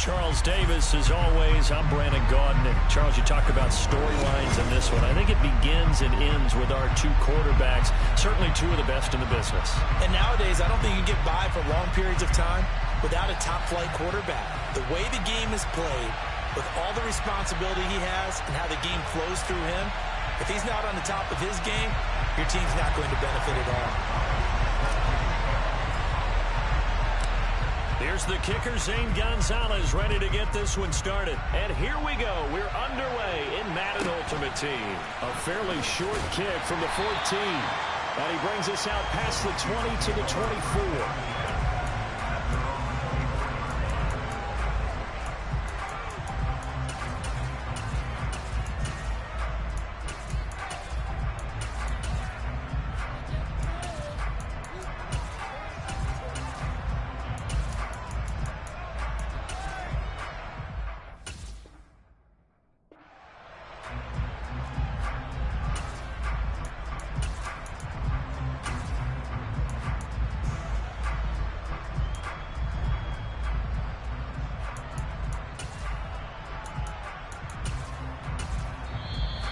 Charles Davis, as always. I'm Brandon Gaudin. And Charles, you talked about storylines in this one. I think it begins and ends with our two quarterbacks, certainly two of the best in the business. And nowadays, I don't think you can get by for long periods of time without a top-flight quarterback. The way the game is played, with all the responsibility he has and how the game flows through him, if he's not on the top of his game, your team's not going to benefit at all. Here's the kicker, Zane Gonzalez, ready to get this one started. And here we go. We're underway in Madden Ultimate Team. A fairly short kick from the 14. And he brings us out past the 20 to the 24.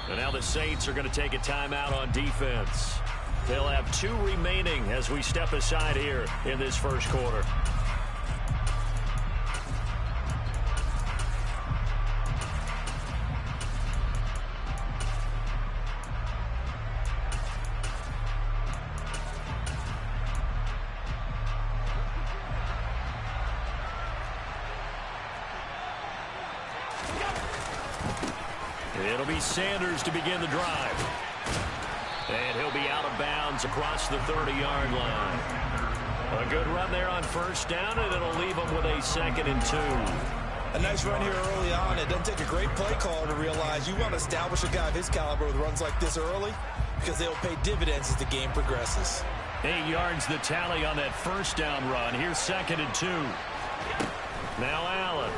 And now the Saints are going to take a timeout on defense. They'll have 2 remaining as we step aside here in this first quarter. It'll be Sanders to begin the drive. And he'll be out of bounds across the 30-yard line. A good run there on first down, and it'll leave him with a 2nd and 2. A nice run here early on. It doesn't take a great play caller to realize you want to establish a guy of his caliber with runs like this early because they'll pay dividends as the game progresses. 8 yards the tally on that first down run. Here's 2nd and 2. Now Allen.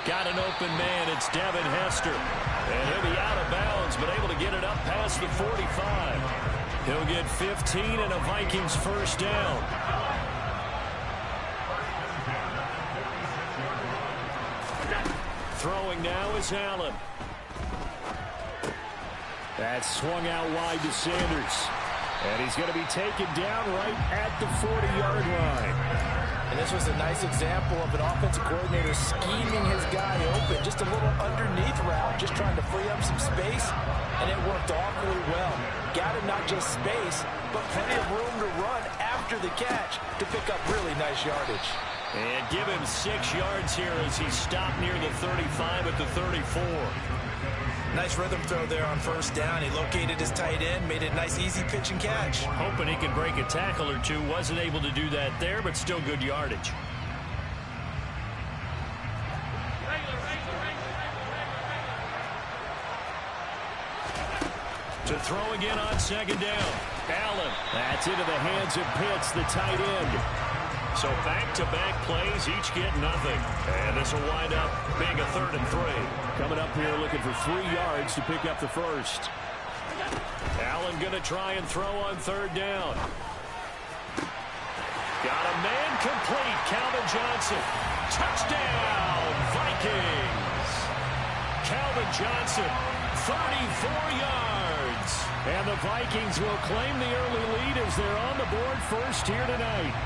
Got an open man. It's Devin Hester. And he'll be out of bounds, but able to get it up past the 45. He'll get 15 and a Vikings first down. Throwing now is Allen. That's swung out wide to Sanders. And he's going to be taken down right at the 40-yard line. And this was a nice example of an offensive coordinator scheming his guy open. Just a little underneath route, just trying to free up some space, and it worked awfully well. Got him not just space, but plenty of room to run after the catch to pick up really nice yardage. And give him 6 yards here as he stopped near the 35 at the 34. Nice rhythm throw there on first down. He located his tight end, made it a nice easy pitch and catch. Hoping he could break a tackle or two. Wasn't able to do that there, but still good yardage. To throw again on 2nd down. Allen. That's into the hands of Pitts, the tight end. So back-to-back plays, each get nothing. And this will wind up being a 3rd and 3. Coming up here looking for 3 yards to pick up the first. Allen going to try and throw on 3rd down. Got a man complete. Calvin Johnson. Touchdown, Vikings. Calvin Johnson, 34 yards. And the Vikings will claim the early lead as they're on the board first here tonight.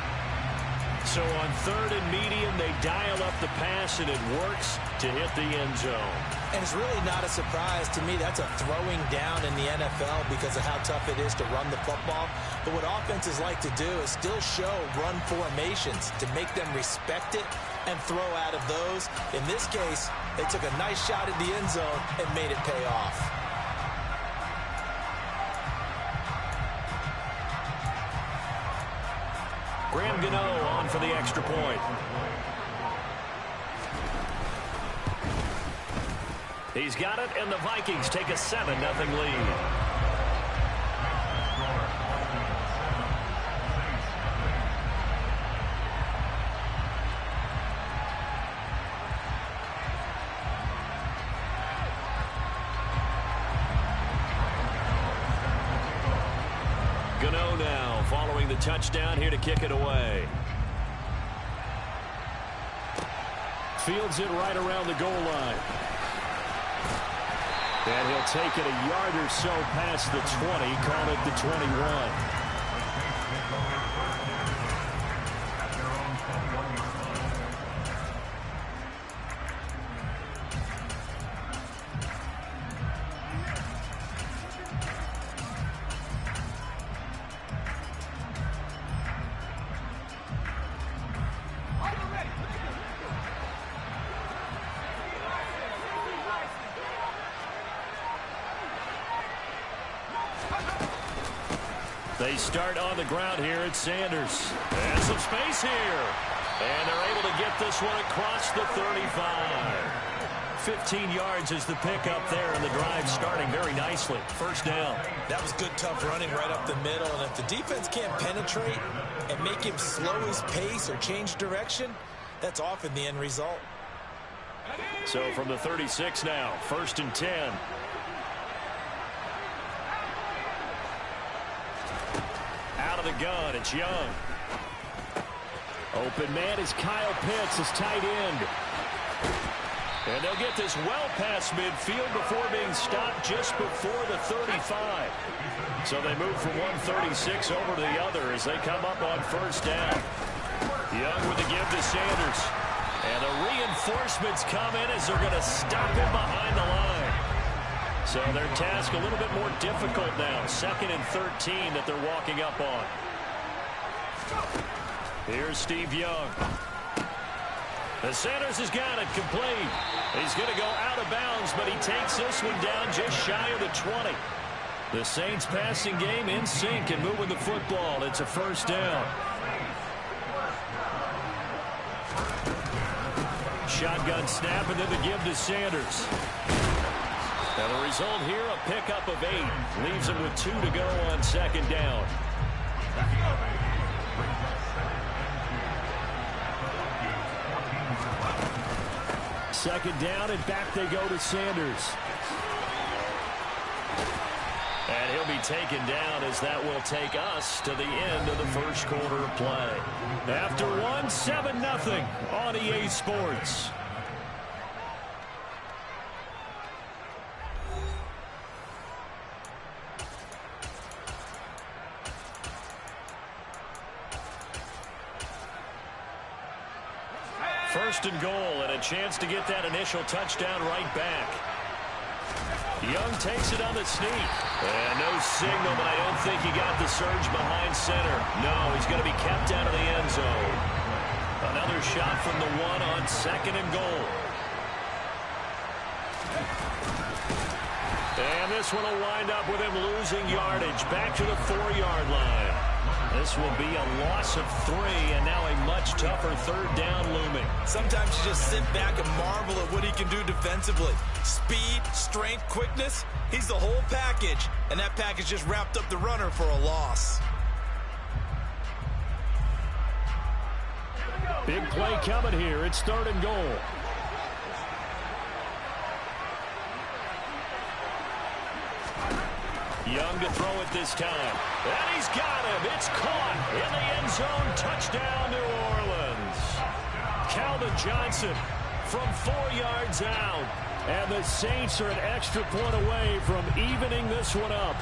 So on 3rd and medium, they dial up the pass, and it works to hit the end zone. And it's really not a surprise to me. That's a throwing down in the NFL because of how tough it is to run the football. But what offenses like to do is still show run formations to make them respect it and throw out of those. In this case, they took a nice shot at the end zone and made it pay off. Graham Gano on for the extra point. He's got it, and the Vikings take a 7-0 lead. Gano now following the touchdown here to kick it away. Fields it right around the goal line. And he'll take it a yard or so past the 20, call it the 21. They start on the ground here at Sanders. And some space here. And they're able to get this one across the 35. 15 yards is the pickup there, and the drive starting very nicely. First down. That was good, tough running right up the middle. And if the defense can't penetrate and make him slow his pace or change direction, that's often the end result. So from the 36 now, 1st and 10. Out of the gun, it's Young. Open man is Kyle Pitts, his tight end. And they'll get this well past midfield before being stopped just before the 35. So they move from 136 over to the other as they come up on first down. Young with the give to Sanders. And the reinforcements come in as they're going to stop him behind the line. So their task a little bit more difficult now. 2nd and 13 that they're walking up on. Here's Steve Young. The Sanders has got it complete. He's going to go out of bounds, but he takes this one down just shy of the 20. The Saints passing game in sync and moving the football. It's a first down. Shotgun snap and then the give to Sanders. Now the result here, a pickup of 8. Leaves him with 2 to go on 2nd down. Second down, and back they go to Sanders. And he'll be taken down as that will take us to the end of the first quarter of play. After 7-0 on EA Sports. First and goal, and a chance to get that initial touchdown right back. Young takes it on the sneak. And no signal, but I don't think he got the surge behind center. No, he's going to be kept out of the end zone. Another shot from the 1 on 2nd and goal. And this one will wind up with him losing yardage back to the 4-yard line. This will be a loss of 3, and now a much tougher 3rd down looming. Sometimes you just sit back and marvel at what he can do defensively. Speed, strength, quickness, he's the whole package. And that package just wrapped up the runner for a loss. Big play coming here. It's 3rd and goal. Young to throw it this time. And he's got him. It's caught in the end zone. Touchdown, New Orleans. Calvin Johnson from 4 yards out. And the Saints are an extra point away from evening this one up.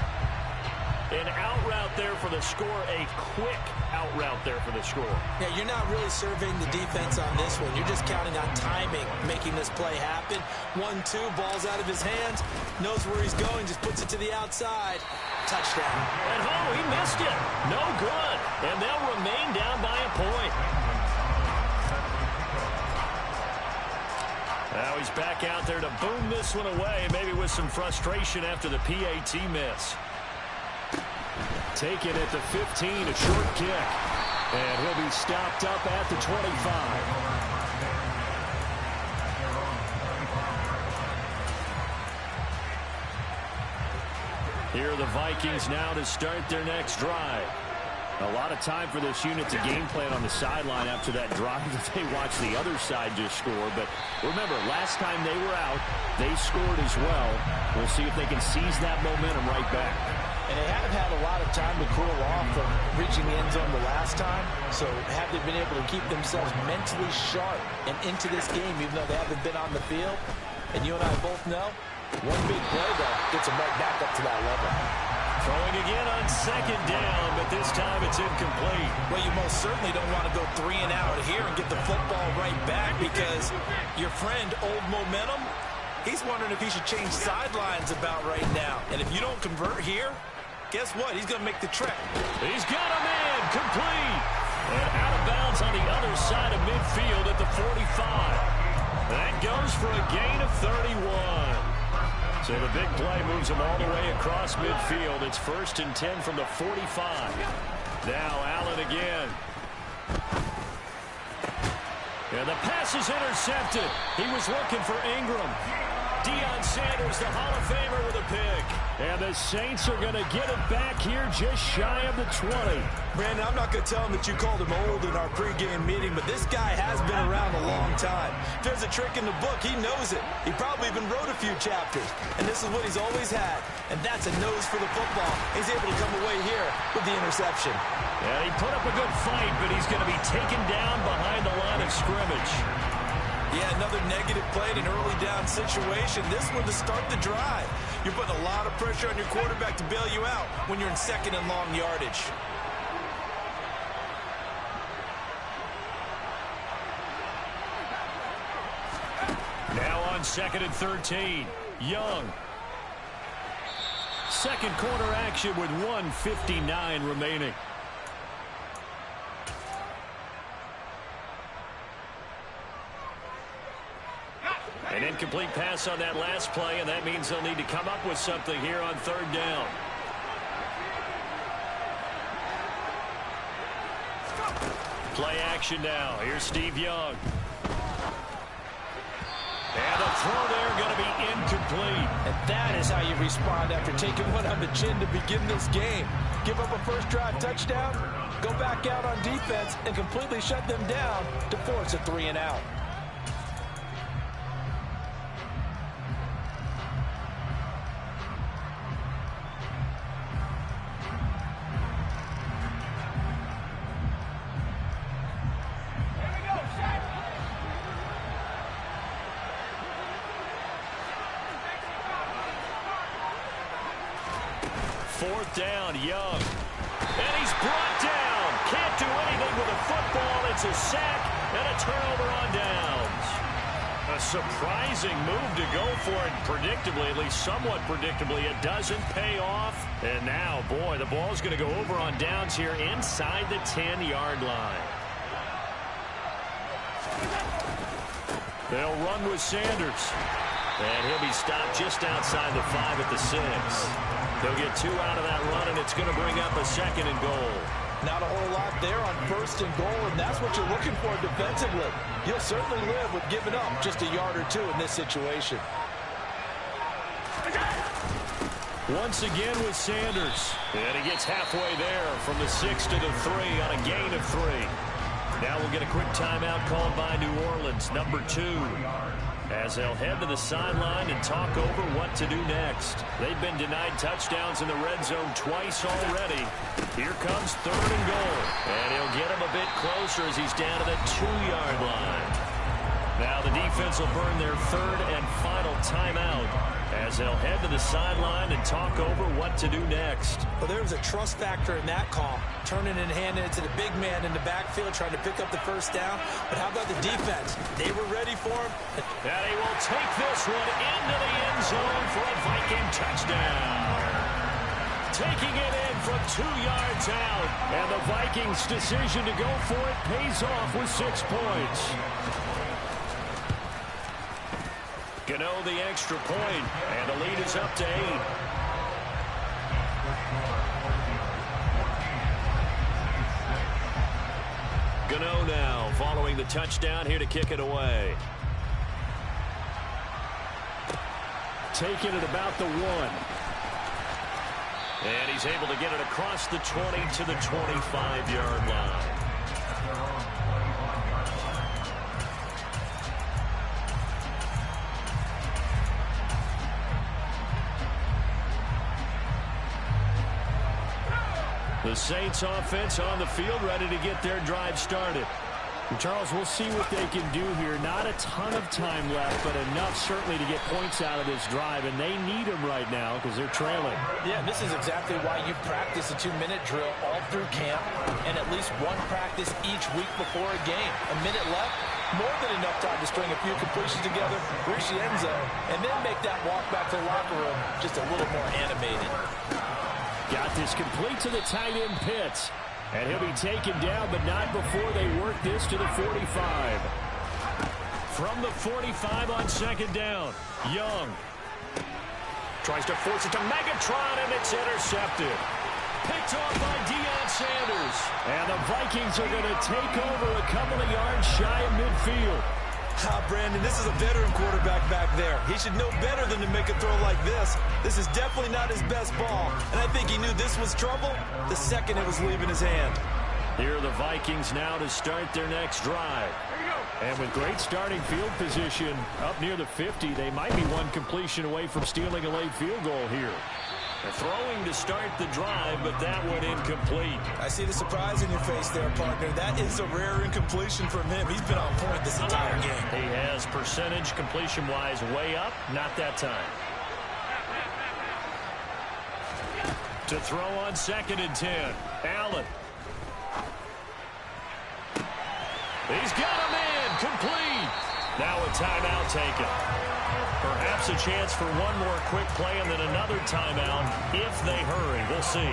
An out route there for the score. A quick out route there for the score. Yeah, you're not really surveying the defense on this one. You're just counting on timing, making this play happen. 1-2, ball's out of his hands. Knows where he's going, just puts it to the outside. Touchdown. And he missed it. No good. And they'll remain down by a point. Now he's back out there to boom this one away, maybe with some frustration after the PAT miss. Taken at the 15, a short kick. And he'll be stopped up at the 25. Here are the Vikings now to start their next drive. A lot of time for this unit to game plan on the sideline after that drive that they watched the other side just score. But remember, last time they were out, they scored as well. We'll see if they can seize that momentum right back. And they have had a lot of time to cool off from reaching the end zone the last time. So have they been able to keep themselves mentally sharp and into this game, even though they haven't been on the field? And you and I both know, one big play, though, gets them right back up to that level. Throwing again on second down, but this time it's incomplete. Well, you most certainly don't want to go 3 and out here and get the football right back, because your friend, Old Momentum, he's wondering if he should change sidelines about right now. And if you don't convert here, guess what? He's going to make the trek. He's got a man complete. And out of bounds on the other side of midfield at the 45. That goes for a gain of 31. So the big play moves him all the way across midfield. It's 1st and 10 from the 45. Now Allen again. And the pass is intercepted. He was looking for Ingram. Deion Sanders, the Hall of Famer, with a pick. And the Saints are going to get it back here just shy of the 20. Brandon, I'm not going to tell him that you called him old in our pregame meeting, but this guy has been around a long time. If there's a trick in the book, he knows it. He probably even wrote a few chapters. And this is what he's always had. And that's a nose for the football. He's able to come away here with the interception. Yeah, he put up a good fight, but he's going to be taken down behind the line of scrimmage. Yeah, another negative play in an early down situation. This one to start the drive. You're putting a lot of pressure on your quarterback to bail you out when you're in 2nd and long yardage. Now on 2nd and 13. Young. Second quarter action with 1:59 remaining. An incomplete pass on that last play, and that means they'll need to come up with something here on 3rd down. Play action now. Here's Steve Young. And the throw there going to be incomplete. And that is how you respond after taking one on the chin to begin this game. Give up a first drive touchdown, go back out on defense, and completely shut them down to force a 3 and out. Fourth down, Young. And he's brought down. Can't do anything with a football. It's a sack and a turnover on downs. A surprising move to go for it. Predictably, at least somewhat predictably, it doesn't pay off. And now, boy, the ball's going to go over on downs here inside the 10-yard line. They'll run with Sanders. And he'll be stopped just outside the 5 at the 6. They'll get 2 out of that run, and it's going to bring up a 2nd and goal. Not a whole lot there on 1st and goal, and that's what you're looking for defensively. You'll certainly live with giving up just a yard or 2 in this situation. Once again with Sanders. And he gets halfway there from the 6 to the 3 on a gain of 3. Now we'll get a quick timeout called by New Orleans, number 2. As they'll head to the sideline and talk over what to do next. They've been denied touchdowns in the red zone twice already. Here comes 3rd and goal. And he'll get him a bit closer as he's down to the 2-yard line. Now the defense will burn their 3rd and final timeout as they'll head to the sideline and talk over what to do next. Well, there's a trust factor in that call. Turning and handing it to the big man in the backfield, trying to pick up the 1st down. But how about the defense? They were ready for him. And he will take this one into the end zone for a Viking touchdown. Taking it in from 2 yards out. And the Vikings' decision to go for it pays off with 6 points. Gano the extra point, and the lead is up to 8. Gano now following the touchdown here to kick it away. Taking it about the 1. And he's able to get it across the 20 to the 25-yard line. The Saints offense on the field, ready to get their drive started. And Charles, we'll see what they can do here. Not a ton of time left, but enough certainly to get points out of this drive, and they need them right now because they're trailing. Yeah, this is exactly why you practice a 2-minute drill all through camp and at least one practice each week before a game. A minute left, more than enough time to string a few completions together, reach the end zone, and then make that walk back to the locker room just a little more animated. Got this complete to the tight end Pitts. And he'll be taken down, but not before they work this to the 45. From the 45 on second down, Young tries to force it to Megatron, and it's intercepted. Picked off by Deion Sanders. And the Vikings are going to take over a couple of yards shy of midfield. Brandon, this is a veteran quarterback back there. He should know better than to make a throw like this. This is definitely not his best ball. And I think he knew this was trouble the second it was leaving his hand. Here are the Vikings now to start their next drive. And with great starting field position up near the 50, they might be one completion away from stealing a late field goal here. They're throwing to start the drive, but that one incomplete. I see the surprise in your face there, partner. That is a rare incompletion from him. He's been on point this entire game. He has percentage completion-wise way up, not that time. To throw on second and 10, Allen. He's got him in, complete. Now a timeout taken. Perhaps a chance for one more quick play and then another timeout if they hurry. We'll see.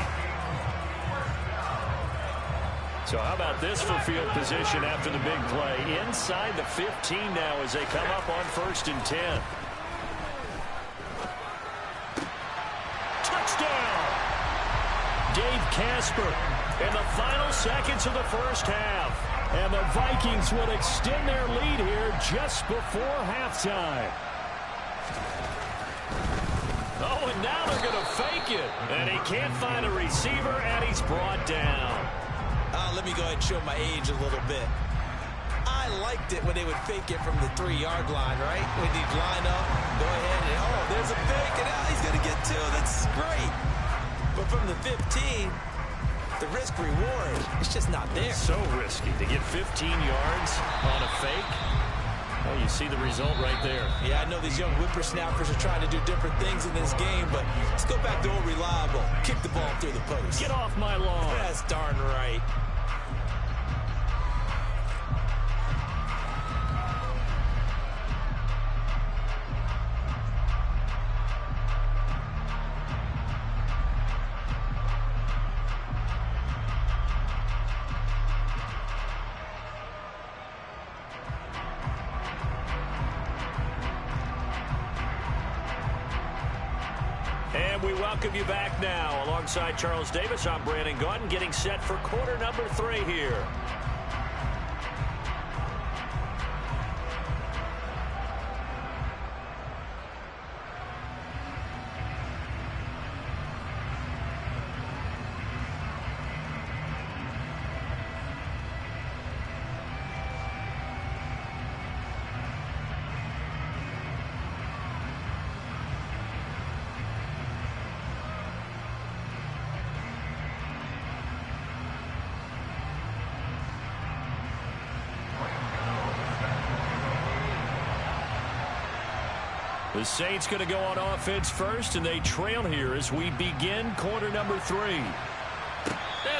So how about this for field position after the big play? Inside the 15 now as they come up on 1st and 10. Touchdown! Dave Casper in the final seconds of the first half. And the Vikings will extend their lead here just before halftime. Oh, and now they're going to fake it. And he can't find a receiver, and he's brought down. Let me go ahead and show my age a little bit. I liked it when they would fake it from the 3-yard line, right? When they'd line up, go ahead, and oh, there's a fake, and now he's going to get 2. That's great. But from the 15, the risk-reward, it's just not there. So risky to get 15 yards on a fake. Well, you see the result right there. Yeah, I know these young whippersnappers are trying to do different things in this game, but let's go back to old reliable. Kick the ball through the post. Get off my lawn. That's darn right. We welcome you back now. Alongside Charles Davis, I'm Brandon Gaudin, getting set for quarter number 3 here. The Saints going to go on offense first, and they trail here as we begin quarter number 3. And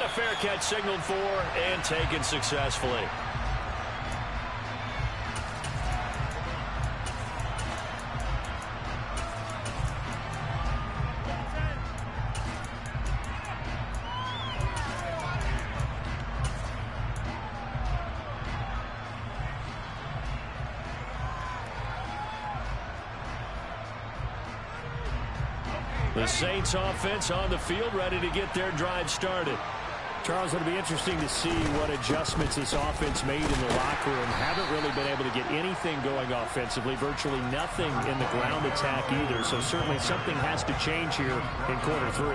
a fair catch signaled for and taken successfully. The Saints offense on the field, ready to get their drive started. Charles, it'll be interesting to see what adjustments this offense made in the locker room. Haven't really been able to get anything going offensively, virtually nothing in the ground attack either. So certainly something has to change here in quarter 3.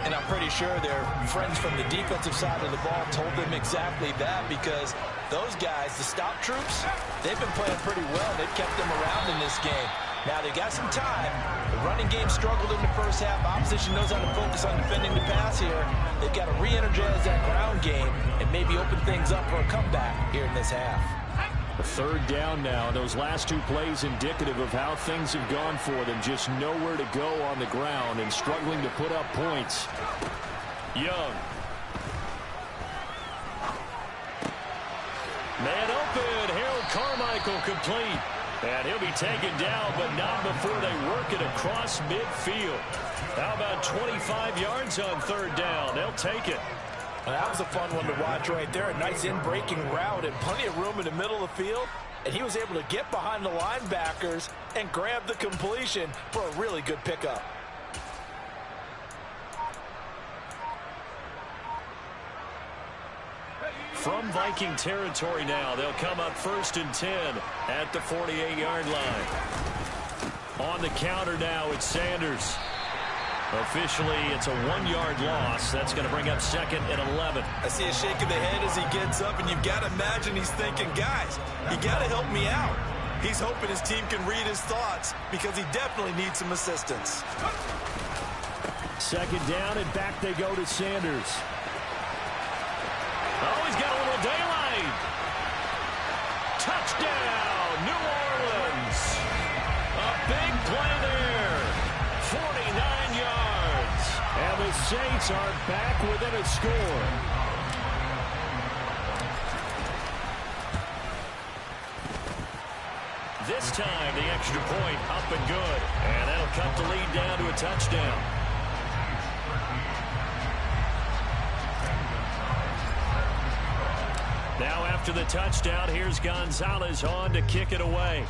And I'm pretty sure their friends from the defensive side of the ball told them exactly that, because those guys, the stop troops, they've been playing pretty well. They've kept them around in this game. Now, they got some time. The running game struggled in the first half. Opposition knows how to focus on defending the pass here. They've got to re-energize that ground game and maybe open things up for a comeback here in this half. A third down now. Those last two plays indicative of how things have gone for them. Just nowhere to go on the ground and struggling to put up points. Young. Man open. Harold Carmichael complete. And he'll be taken down, but not before they work it across midfield. How about 25 yards on third down? They'll take it. Well, that was a fun one to watch right there. A nice in-breaking route and plenty of room in the middle of the field. And he was able to get behind the linebackers and grab the completion for a really good pickup. From Viking territory now, they'll come up 1st and 10 at the 48-yard line. On the counter now, it's Sanders. Officially, it's a 1-yard loss. That's going to bring up 2nd and 11. I see a shake of the head as he gets up, and you've got to imagine he's thinking, guys, you got to help me out. He's hoping his team can read his thoughts because he definitely needs some assistance. 2nd down, and back they go to Sanders. Oh, he's got a little daylight. Touchdown, New Orleans. A big play there. 49 yards. And the Saints are back within a score. This time, the extra point up and good. And that'll cut the lead down to a touchdown. Now after the touchdown, here's Gonzalez on to kick it away.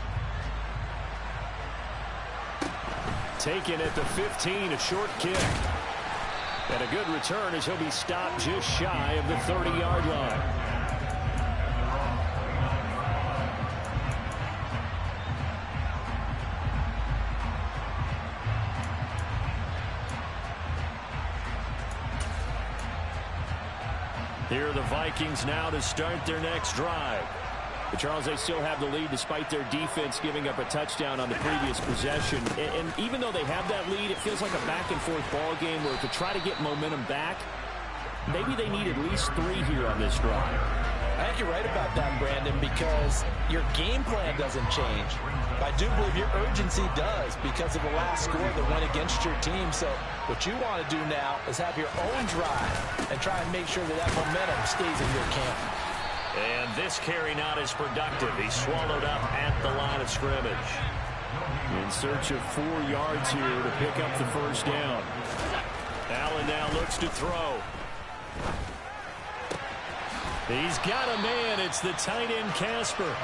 Taken at the 15, a short kick. And a good return as he'll be stopped just shy of the 30-yard line. Here are the Vikings now to start their next drive. But Charles, they still have the lead despite their defense giving up a touchdown on the previous possession. And even though they have that lead, it feels like a back-and-forth ball game where to try to get momentum back, maybe they need at least 3 here on this drive. I think you're right about that, Brandon, because your game plan doesn't change. I do believe your urgency does because of the last score that went against your team. So what you want to do now is have your own drive and try and make sure that that momentum stays in your camp. And this carry not as productive. He's swallowed up at the line of scrimmage. In search of 4 yards here to pick up the first down. Allen now looks to throw. He's got a man. It's the tight end Casper.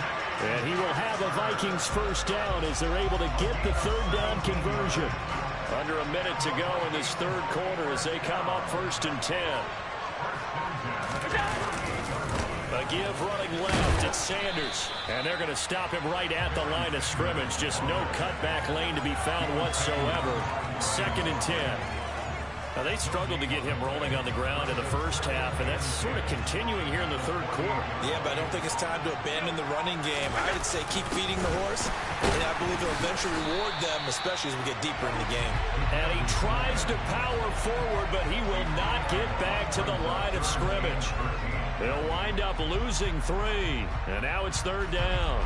And he will have a Vikings first down as they're able to get the third down conversion. Under a minute to go in this third quarter as they come up 1st and 10. A give running left. It's Sanders. And they're going to stop him right at the line of scrimmage. Just no cutback lane to be found whatsoever. 2nd and 10. Now, they struggled to get him rolling on the ground in the first half, and that's sort of continuing here in the third quarter. Yeah, but I don't think it's time to abandon the running game. I would say keep feeding the horse, and I believe it'll eventually reward them, especially as we get deeper in the game. And he tries to power forward, but he will not get back to the line of scrimmage. They'll wind up losing 3, and now it's 3rd down.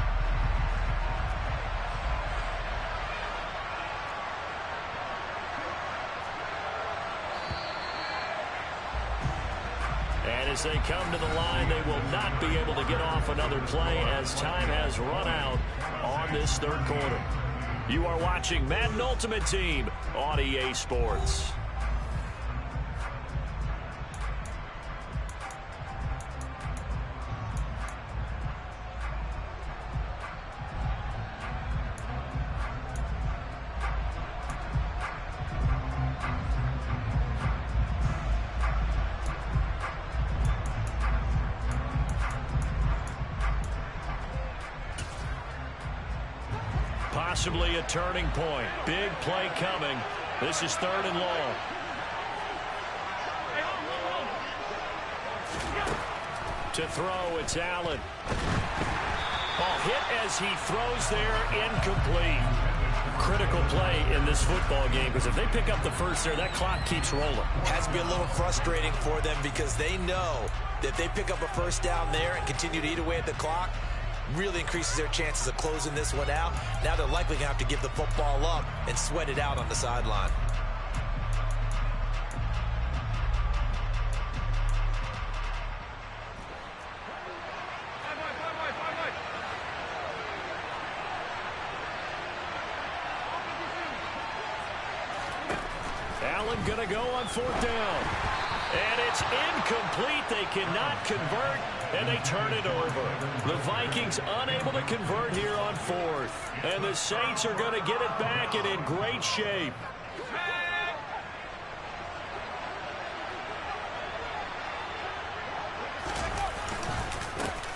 And as they come to the line, they will not be able to get off another play as time has run out on this third quarter. You are watching Madden Ultimate Team on EA Sports. Possibly a turning point. Big play coming. This is 3rd and long. To throw, it's Allen. Ball hit as he throws there, incomplete. critical play in this football game, because if they pick up the first there, that clock keeps rolling. Has to be a little frustrating for them because they know that if they pick up a first down there and continue to eat away at the clock, really increases their chances of closing this one out. Now they're likely going to have to give the football up and sweat it out on the sideline. Allen going to go on fourth down. And it's incomplete. They cannot convert, and they turn it over. The Vikings unable to convert here on fourth. And the Saints are going to get it back and in great shape.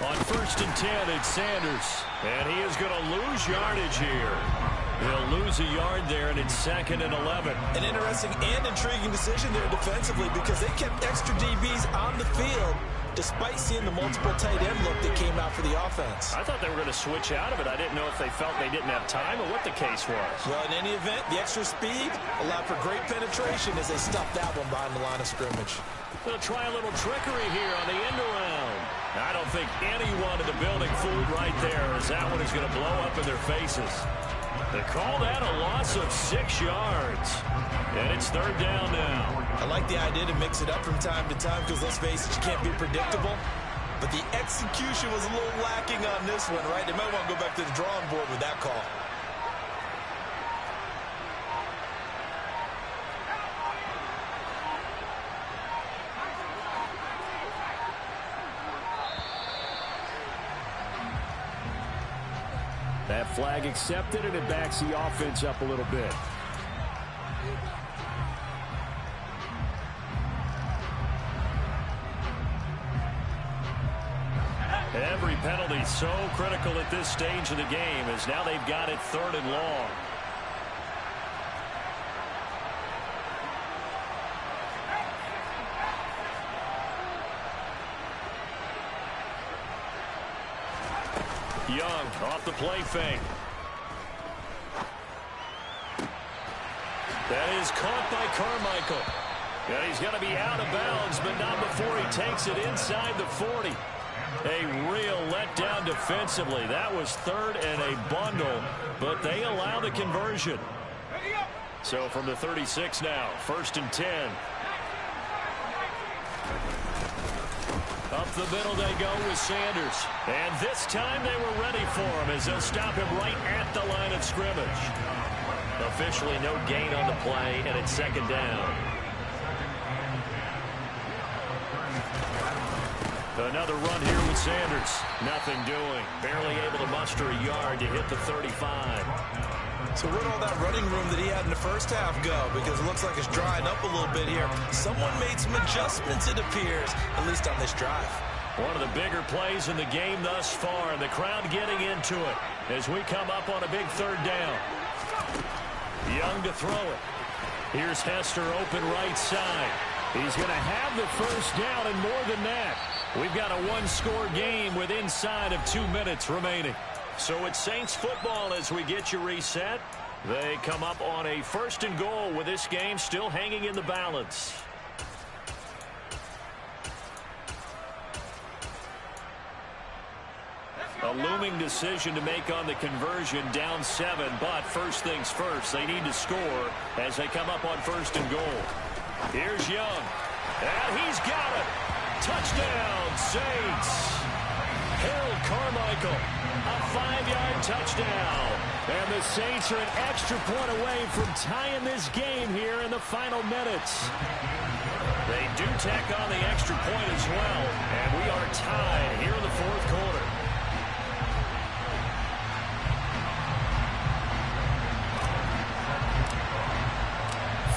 On 1st and 10, it's Sanders. And he is going to lose yardage here. He'll lose a yard there, and it's 2nd and 11. An interesting and intriguing decision there defensively because they kept extra DBs on the field despite seeing the multiple tight end look that came out for the offense. I thought they were going to switch out of it. I didn't know if they felt they didn't have time or what the case was. Well, in any event, the extra speed allowed for great penetration as they stuffed that one behind the line of scrimmage. They'll try a little trickery here on the end around. I don't think anyone in the building fooled right there, as that one is going to blow up in their faces. They call that a loss of 6 yards. And it's 3rd down now. I like the idea to mix it up from time to time because, let's face it, you can't be predictable. But the execution was a little lacking on this one, right? They might want to go back to the drawing board with that call. That flag accepted, and it backs the offense up a little bit. Every penalty so critical at this stage of the game, as now they've got it 3rd and long. Young off the play fake. That is caught by Carmichael. And he's going to be out of bounds, but not before he takes it inside the 40. A real letdown defensively. That was 3rd and a bundle, but they allow the conversion. So from the 36 now, 1st and 10. Up the middle they go with Sanders. And this time they were ready for him as they'll stop him right at the line of scrimmage. Officially no gain on the play, and it's 2nd down. Another run here with Sanders. Nothing doing. Barely able to muster a yard to hit the 35. So where'd all that running room that he had in the first half go? Because it looks like it's drying up a little bit here. Someone made some adjustments, it appears, at least on this drive. One of the bigger plays in the game thus far, and the crowd getting into it as we come up on a big 3rd down. Young to throw it. Here's Hester open right side. He's going to have the first down, and more than that, we've got a one-score game with inside of 2 minutes remaining. So it's Saints football as we get you reset. They come up on a 1st and goal with this game still hanging in the balance. A looming decision to make on the conversion, down 7, but first things first, they need to score as they come up on 1st and goal. Here's Young, and he's got it. Touchdown, Saints. Harold Carmichael, a 5-yard touchdown. And the Saints are an extra point away from tying this game here in the final minutes. They do tack on the extra point as well, and we are tied here in the 4th quarter.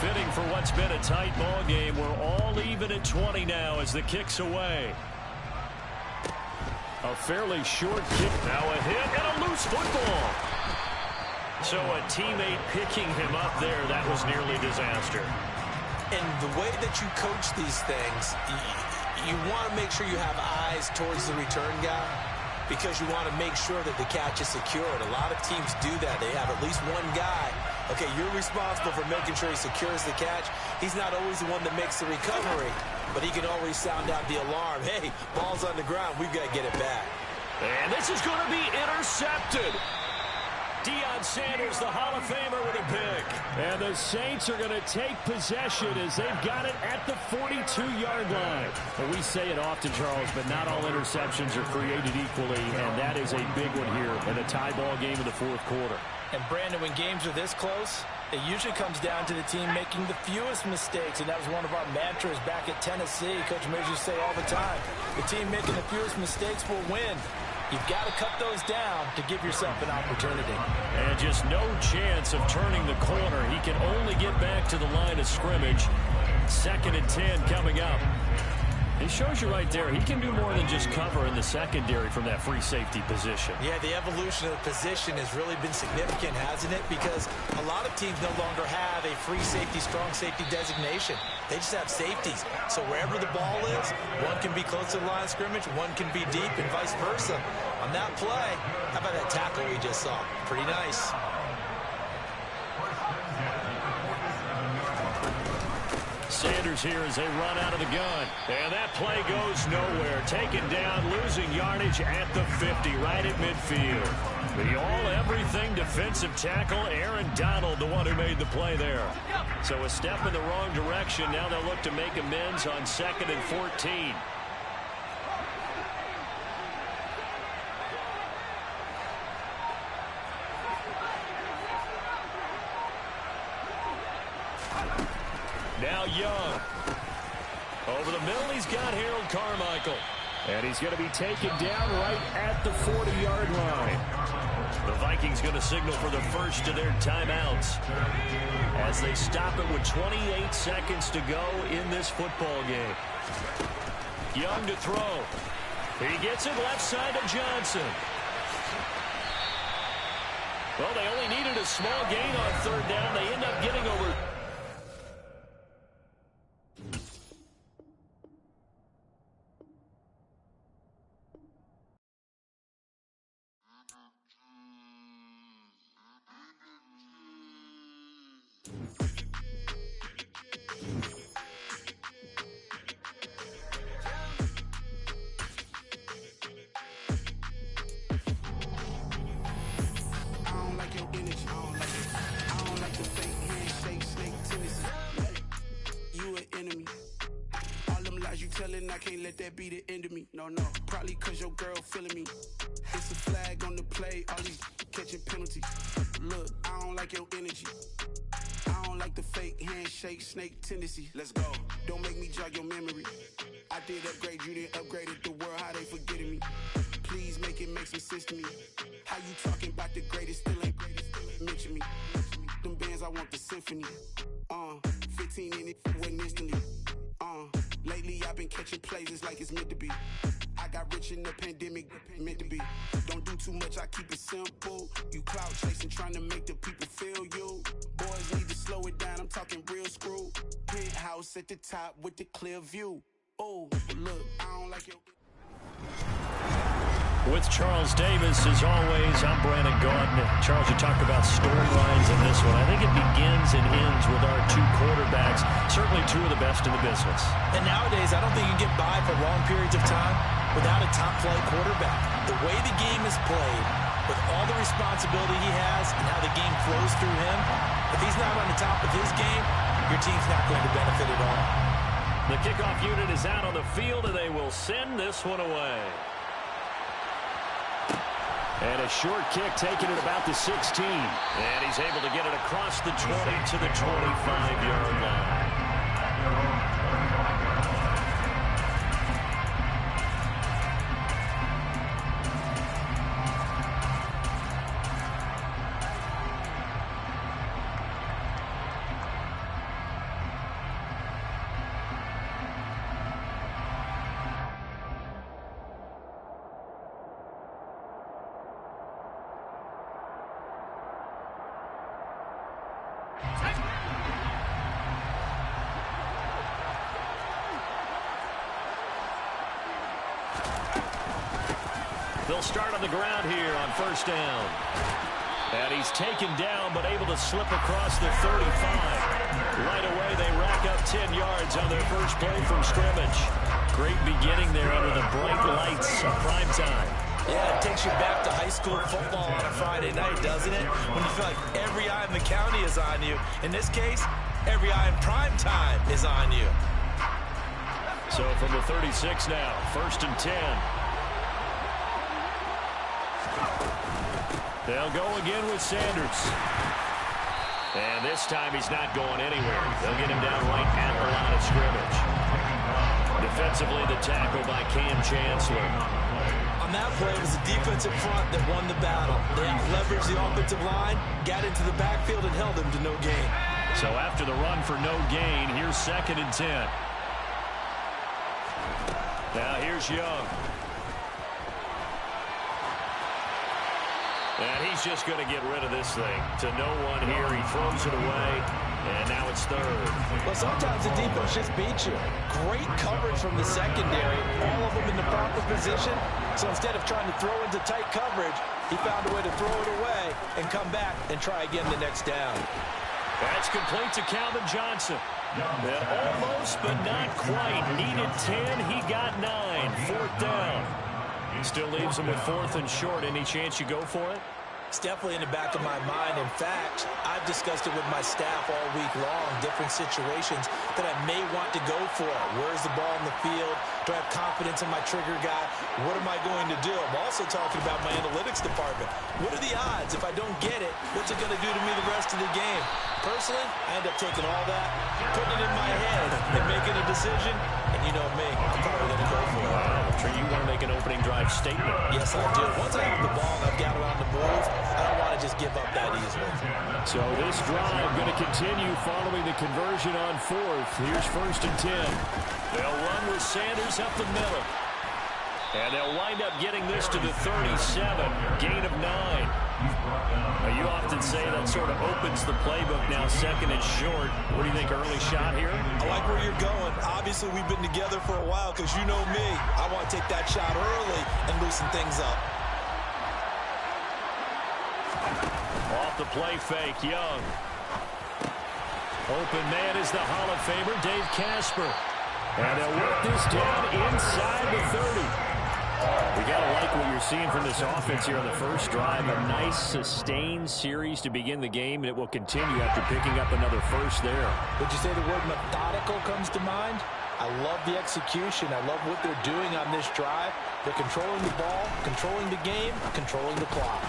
Fitting for what's been a tight ball game. We're all even at 20 now as the kick's away. A fairly short kick. Now a hit and a loose football. So a teammate picking him up there, that was nearly disaster. And the way that you coach these things, you want to make sure you have eyes towards the return guy because you want to make sure that the catch is secured. A lot of teams do that. They have at least one guy Okay, you're responsible for making sure he secures the catch. He's not always the one that makes the recovery, but he can always sound out the alarm. Hey, ball's on the ground. We've got to get it back. And this is going to be intercepted. Deion Sanders, the Hall of Famer, with a pick. And the Saints are going to take possession as they've got it at the 42-yard line. Well, we say it often, Charles, but not all interceptions are created equally, and that is a big one here in a tie ball game in the fourth quarter. And, Brandon, when games are this close, it usually comes down to the team making the fewest mistakes, and that was one of our mantras back at Tennessee. Coach Mears used to say all the time, the team making the fewest mistakes will win. You've got to cut those down to give yourself an opportunity. And just no chance of turning the corner. He can only get back to the line of scrimmage. 2nd and 10 coming up. He shows you right there, he can do more than just cover in the secondary from that free safety position. Yeah, the evolution of the position has really been significant, hasn't it? Because a lot of teams no longer have a free safety, strong safety designation. They just have safeties. So wherever the ball is, one can be close to the line of scrimmage, one can be deep, and vice versa. On that play, how about that tackle we just saw? Pretty nice. Sanders here as they run out of the gun. And that play goes nowhere. Taken down, losing yardage at the 50, right at midfield. The all-everything defensive tackle, Aaron Donald, the one who made the play there. So a step in the wrong direction. Now they'll look to make amends on 2nd and 14. Now Young. Over the middle, he's got Harold Carmichael. And he's going to be taken down right at the 40-yard line. The Vikings going to signal for the first of their timeouts as they stop it with 28 seconds to go in this football game. Young to throw. He gets it left side to Johnson. Well, they only needed a small gain on 3rd down. They end up getting over. I can't let that be the end of me. No, probably cause your girl feeling me. It's a flag on the play, all these catching penalties. Look, I don't like your energy. I don't like the fake handshake, snake tendency. Let's go. Don't make me jog your memory. I did upgrade, you didn't upgrade it. The world, how they forgetting me. Please make it make some sense to me. How you talking about the greatest, still ain't mention me. Them bands, I want the symphony. 15 in it, went instantly. Lately I've been catching plays, it's like it's meant to be. I got rich in the pandemic, meant to be. Don't do too much, I keep it simple. You clout chasing, trying to make the people feel you. Boys need to slow it down, I'm talking real screw. Penthouse at the top with the clear view. Oh, look, I don't like your... With Charles Davis, as always, I'm Brandon Gaudin. Charles, you talked about storylines in this one. I think it begins and ends with our two quarterbacks, certainly two of the best in the business. And nowadays, I don't think you can get by for long periods of time without a top-flight quarterback. The way the game is played, with all the responsibility he has and how the game flows through him, if he's not on the top of his game, your team's not going to benefit at all. The kickoff unit is out on the field, and they will send this one away. And a short kick taken at about the 16. And he's able to get it across the 20 to the 25-yard line. They'll start on the ground here on 1st down. And he's taken down, but able to slip across the 35. Right away, they rack up 10 yards on their first play from scrimmage. Great beginning there under the bright lights of prime time. Yeah, it takes you back to high school football on a Friday night, doesn't it? When you feel like every eye in the county is on you. In this case, every eye in prime time is on you. So from the 36 now, 1st and 10. They'll go again with Sanders. And this time he's not going anywhere. They'll get him down right at the line of scrimmage. Defensively, the tackle by Cam Chancellor. On that play, it was the defensive front that won the battle. They out-leveraged the offensive line, got into the backfield, and held him to no gain. So after the run for no gain, here's 2nd and 10. Now here's Young. And he's just going to get rid of this thing. To no one here. He throws it away. And now it's 3rd. Well, sometimes the defense just beats you. Great coverage from the secondary. All of them in the proper position. So instead of trying to throw into tight coverage, he found a way to throw it away and come back and try again the next down. That's complete to Calvin Johnson. Almost, but not quite. Needed 10. He got 9. 4th down. Still leaves him with 4th and short. Any chance you go for it? It's definitely in the back of my mind. In fact, I've discussed it with my staff all week long, different situations that I may want to go for. Where's the ball in the field? Do I have confidence in my trigger guy? What am I going to do? I'm also talking about my analytics department. What are the odds? If I don't get it, what's it going to do to me the rest of the game? Personally, I end up taking all that, putting it in my head, and making a decision. And you know me, I'm probably going to go for it. I'm sure you want to make an opening drive statement. Yes, I do. Once I have the ball and I've got it on the move, I don't want to just give up that easily. So this drive going to continue following the conversion on 4th. Here's 1st and 10. They'll run with Sanders up the middle. And they'll wind up getting this to the 37. Gain of 9. Now, you often say that sort of opens the playbook now, 2nd and short. What do you think, early shot here? I like where you're going. Obviously, we've been together for a while because you know me. I want to take that shot early and loosen things up. Off the play fake, Young. Open man is the Hall of Famer, Dave Casper. And they'll work this down inside the 30. We got to like what you're seeing from this offense here on the first drive. A nice, sustained series to begin the game, and it will continue after picking up another first there. Would you say the word methodical comes to mind? I love the execution. I love what they're doing on this drive. They're controlling the ball, controlling the game, controlling the clock.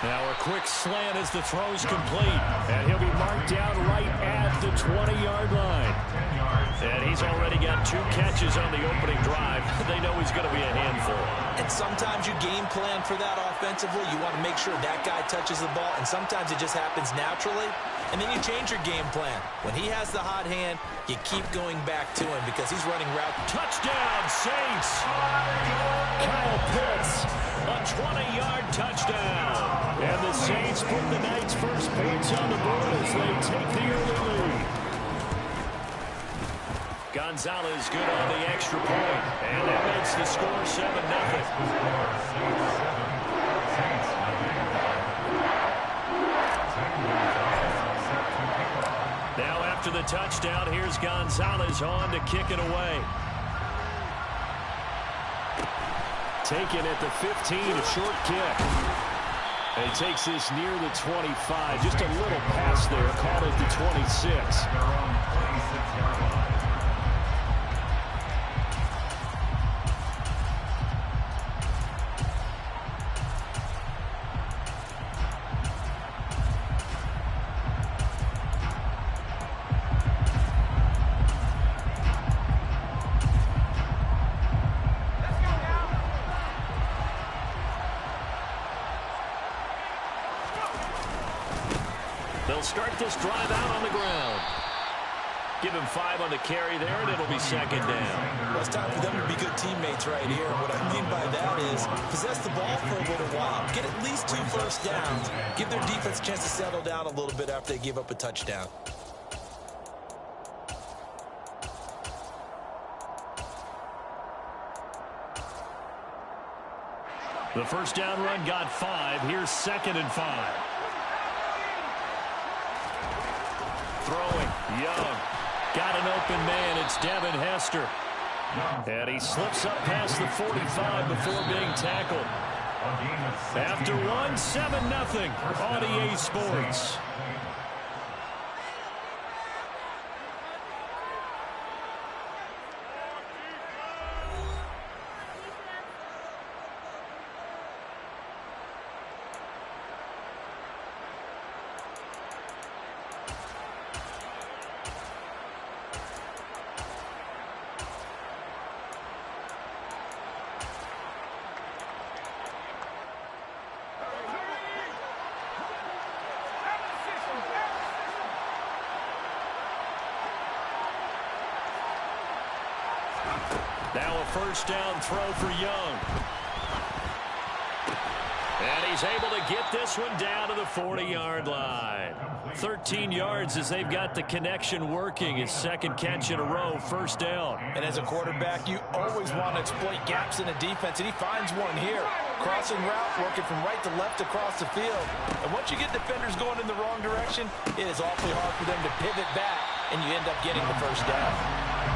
Now a quick slant as the throw's complete. And he'll be marked down right at the 20-yard line. And he's already got 2 catches on the opening drive. They know he's going to be a handful. And sometimes you game plan for that offensively. You want to make sure that guy touches the ball. And sometimes it just happens naturally. And then you change your game plan. When he has the hot hand, you keep going back to him because he's running route. Touchdown, Saints! Kyle Pitts, a 20-yard touchdown. And the Saints put the Knights' first points on the board as they take the early lead. Gonzalez good on the extra point. And that makes the score 7-0. Now after the touchdown, here's Gonzalez on to kick it away. Taken at the 15, a short kick. And he takes this near the 25. Just a little pass there. Caught at the 26. They'll start this drive out on the ground. Give him 5 on the carry there, and it'll be 2nd down. Well, it's time for them to be good teammates right here. What I mean by that is possess the ball for a little while. Get at least 2 first downs. Give their defense a chance to settle down a little bit after they give up a touchdown. The first down run got 5. Here's 2nd and 5. throwing. Young got an open man. It's Devin Hester. And he slips up past the 45 before being tackled. After one, 7-0 on EA Sports. Now a first down throw for Young. And he's able to get this one down to the 40-yard line. 13 yards as they've got the connection working. His second catch in a row, first down. And as a quarterback, you always want to exploit gaps in a defense, and he finds one here. Crossing route, working from right to left across the field. And once you get defenders going in the wrong direction, it is awfully hard for them to pivot back, and you end up getting the first down.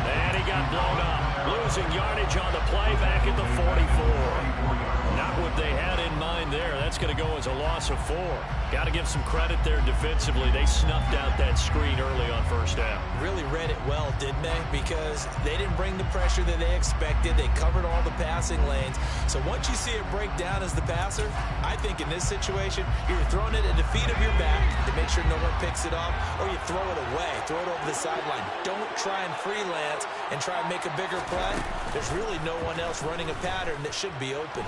And he got blown up. Losing yardage on the play back at the 44. Not what they had in mind there. That's going to go as a loss of 4. Got to give some credit there defensively. They snuffed out that screen early on first down. Really read it well, didn't they? Because they didn't bring the pressure that they expected. They covered all the passing lanes. So once you see it break down as the passer, I think in this situation, you're throwing it at the feet of your back to make sure no one picks it off, or you throw it away, throw it over the sideline. Don't try and freelance and try and make a bigger play. There's really no one else running a pattern that should be open.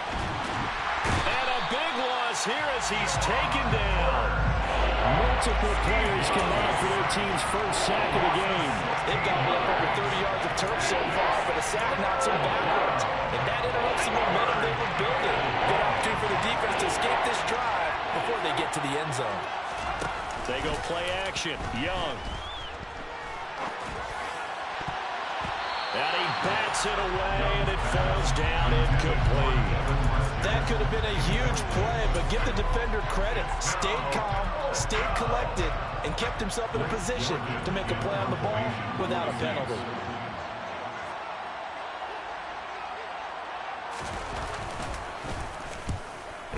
And a big loss here as he's taken down. Multiple players combined for their team's first sack of the game. They've gotten up over 30 yards of turf so far, but a sack knocks them backwards. And that interrupts the momentum they were building. Good opportunity for the defense to escape this drive before they get to the end zone. They go play action. Young. And he bats it away, and it falls down incomplete. That could have been a huge play, but give the defender credit. Stayed calm, stayed collected, and kept himself in a position to make a play on the ball without a penalty.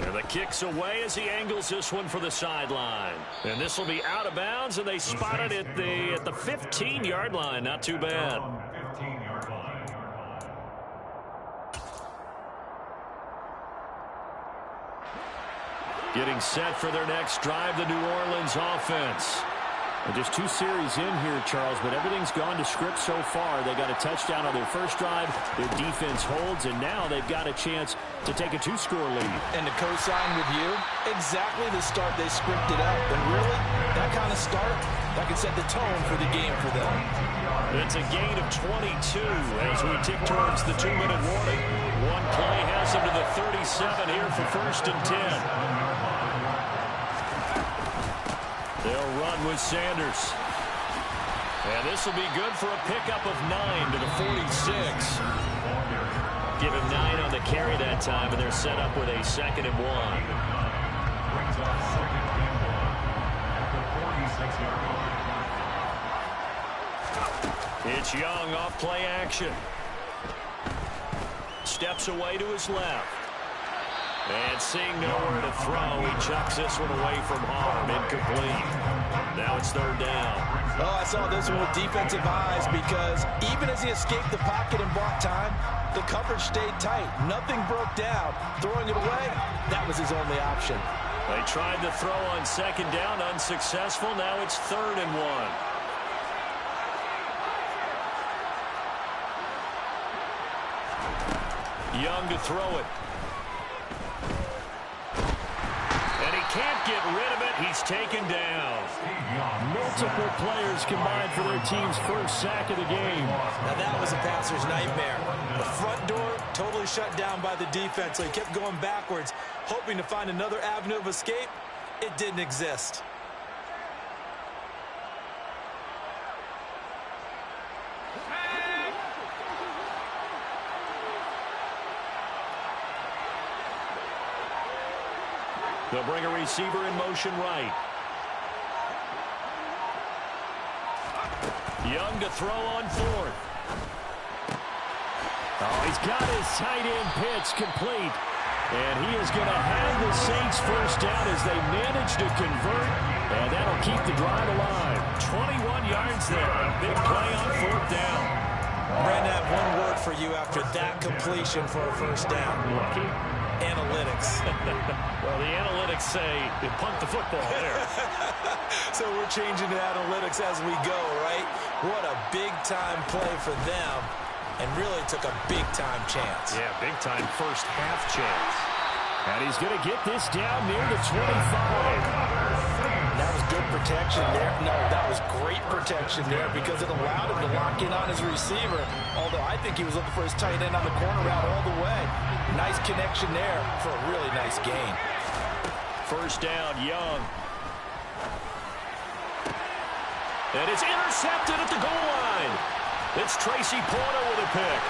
And the kick's away as he angles this one for the sideline. And this will be out of bounds, and they spot it at the 15-yard line. Not too bad. Getting set for their next drive, the New Orleans offense. And just 2 series in here, Charles, but everything's gone to script so far. They got a touchdown on their first drive. Their defense holds, and now they've got a chance to take a 2-score lead. And to co-sign with you, exactly the start they scripted up. And really, that kind of start, that can set the tone for the game for them. It's a gain of 22 as we tick towards the 2-minute warning. One play has them to the 37 here for 1st and 10. They'll run with Sanders. And this will be good for a pickup of 9 to the 46. Give him 9 on the carry that time, and they're set up with a 2nd and 1. It's Young off play action. Steps away to his left. And seeing nowhere to throw, he chucks this one away from harm. Incomplete. Now it's 3rd down. Oh, I saw this one with defensive eyes because even as he escaped the pocket and bought time, the coverage stayed tight. Nothing broke down. Throwing it away, that was his only option. They tried to throw on 2nd down, unsuccessful. Now it's 3rd and 1. Young to throw it. And he can't get rid of it. He's taken down. Multiple players combined for their team's first sack of the game. Now that was a passer's nightmare. The front door totally shut down by the defense, so he kept going backwards, hoping to find another avenue of escape. It didn't exist. They'll bring a receiver in motion right. Young to throw on 4th. Oh, he's got his tight end pitch complete. And he is going to have the Saints first down as they manage to convert. And that'll keep the drive alive. 21 yards there. A big play on 4th down. Brandon, I have one word for you after that completion for a first down. Lucky. Analytics. Well, the analytics say you punt the football there. So we're changing to analytics as we go, right? What a big-time play for them. And really took a big-time chance. Yeah, big-time first half chance. And he's going to get this down near the 25. That was good protection there. No, that was great protection there because it allowed him to lock in on his receiver. Although I think he was looking for his tight end on the corner route all the way. Nice connection there for a really nice gain. First down, Young. And it's intercepted at the goal line. It's Tracy Porter with a pick.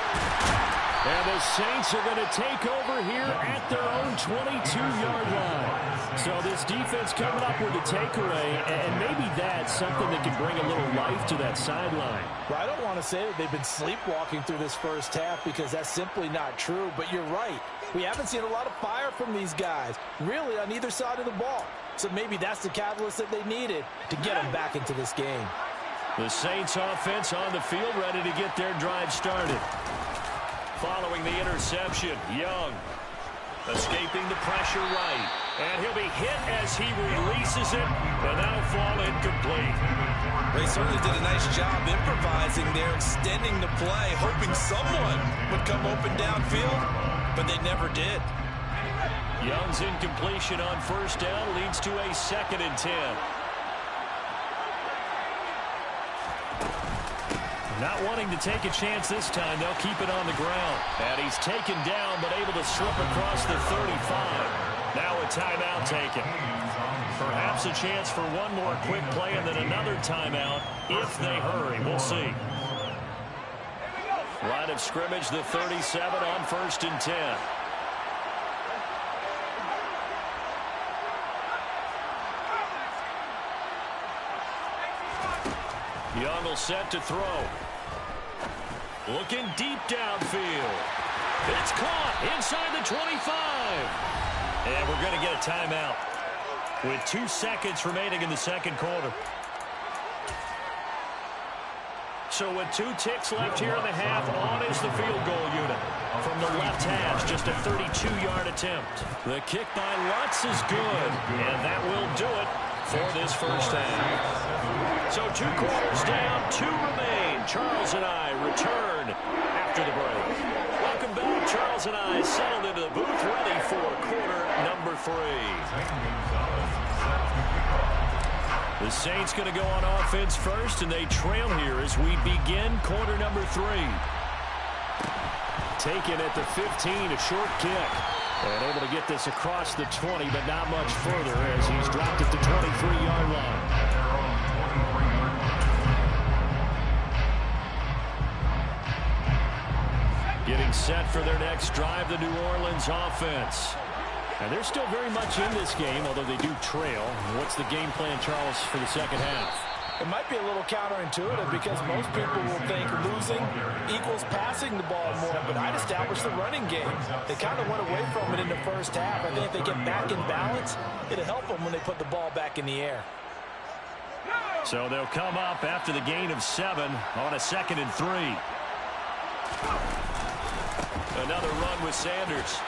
And the Saints are going to take over here at their own 22-yard line. So this defense coming up with a takeaway, and maybe that's something that can bring a little life to that sideline. Well, I don't want to say that they've been sleepwalking through this first half because that's simply not true, but you're right. We haven't seen a lot of fire from these guys, really on either side of the ball. So maybe that's the catalyst that they needed to get them back into this game. The Saints offense on the field ready to get their drive started. Following the interception, Young escaping the pressure right. And he'll be hit as he releases it, and that'll fall incomplete. They certainly did a nice job improvising there, extending the play, hoping someone would come open downfield, but they never did. Young's incompletion on first down leads to a 2nd and 10. Not wanting to take a chance this time, they'll keep it on the ground. And he's taken down, but able to slip across the 35. Now a timeout taken. Perhaps a chance for one more quick play and then another timeout if they hurry. We'll see. Line of scrimmage, the 37 on 1st and 10. Young will set to throw. Looking deep downfield. It's caught inside the 25. And we're going to get a timeout with 2 seconds remaining in the second quarter. So with 2 ticks left here in the half, on is the field goal unit. From the left hash, just a 32-yard attempt. The kick by Lutz is good, and that will do it for this first half. So 2 quarters down, 2 remain. Charles and I return after the break. Welcome back. Charles and I settled into the booth, ready for quarter number 3. The Saints going to go on offense first, and they trail here as we begin quarter number 3. Taken at the 15, a short kick. And able to get this across the 20, but not much further as he's dropped at the 23-yard line. Getting set for their next drive, the New Orleans offense. And they're still very much in this game, although they do trail. What's the game plan, Charles, for the second half? It might be a little counterintuitive because most people will think losing equals passing the ball more, but I'd establish the running game. They kind of went away from it in the first half. I think if they get back in balance, it'll help them when they put the ball back in the air. So they'll come up after the gain of 7 on a 2nd and 3. Another run with Sanders.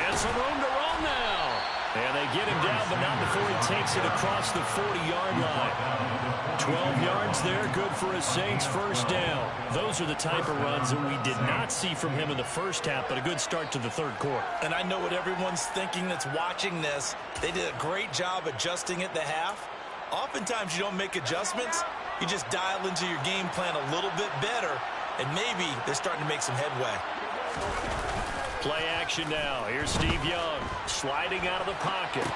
And some room to run now. And they get him down, but not before he takes it across the 40-yard line. 12 yards there, good for a Saints first down. Those are the type of runs that we did not see from him in the first half, but a good start to the third quarter. And I know what everyone's thinking that's watching this. They did a great job adjusting at the half. Oftentimes you don't make adjustments. You just dial into your game plan a little bit better, and maybe they're starting to make some headway. Play action now. Here's Steve Young sliding out of the pocket.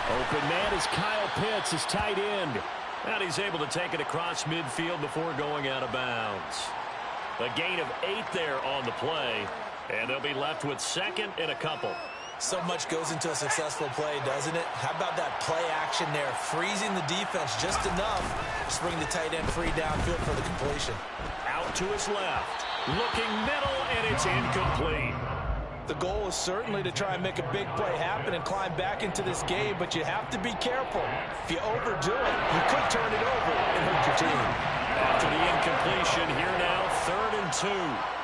Open man is Kyle Pitts, his tight end. And he's able to take it across midfield before going out of bounds. A gain of 8 there on the play. And they'll be left with 2nd and a couple. So much goes into a successful play, doesn't it? How about that play action there, freezing the defense just enough to bring the tight end free downfield for the completion. Out to his left, looking middle, and it's incomplete. The goal is certainly to try and make a big play happen and climb back into this game, but you have to be careful. If you overdo it, you could turn it over and hurt your team. After the incompletion, here now, 3rd and 2.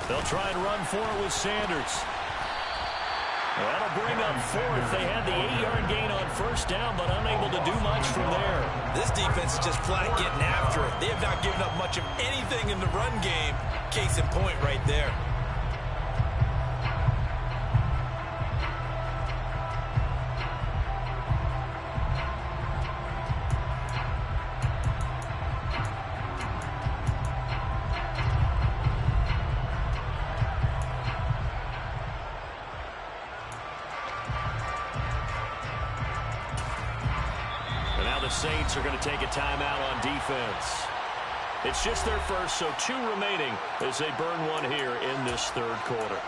They'll try and run for it with Sanders. That'll bring up 4th. They had the 8-yard gain on 1st down, but unable to do much from there. This defense is just flat getting after it. They have not given up much of anything in the run game. Case in point right there. Saints are going to take a timeout on defense. It's just their first, so 2 remaining as they burn one here in this 3rd quarter.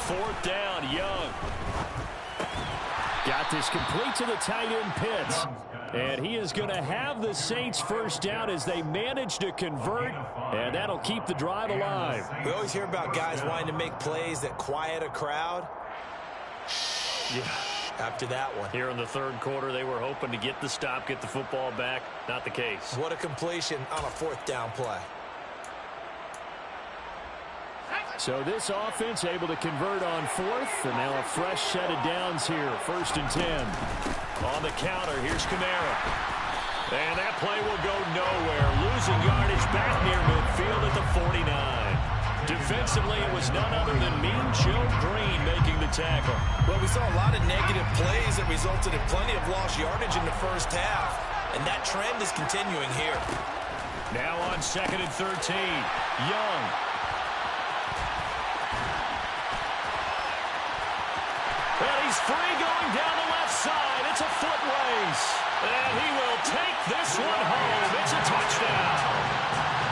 Fourth down, Young. Got this complete to the tight end, Pitts. And he is going to have the Saints first down as they manage to convert, and that'll keep the drive alive. We always hear about guys wanting to make plays that quiet a crowd. Yeah. After that one. Here in the 3rd quarter, they were hoping to get the stop, get the football back. Not the case. What a completion on a 4th down play. So this offense able to convert on 4th, and now a fresh set of downs here, 1st and 10. On the counter, here's Kamara. And that play will go nowhere. Losing yardage back near midfield at the 49. Defensively, it was none other than Mean Joe Green making the tackle. Well, we saw a lot of negative plays that resulted in plenty of lost yardage in the first half, and that trend is continuing here. Now on 2nd and 13, Young. And he's free going down the left side. It's a foot race. And he will take this one home. It's a touchdown.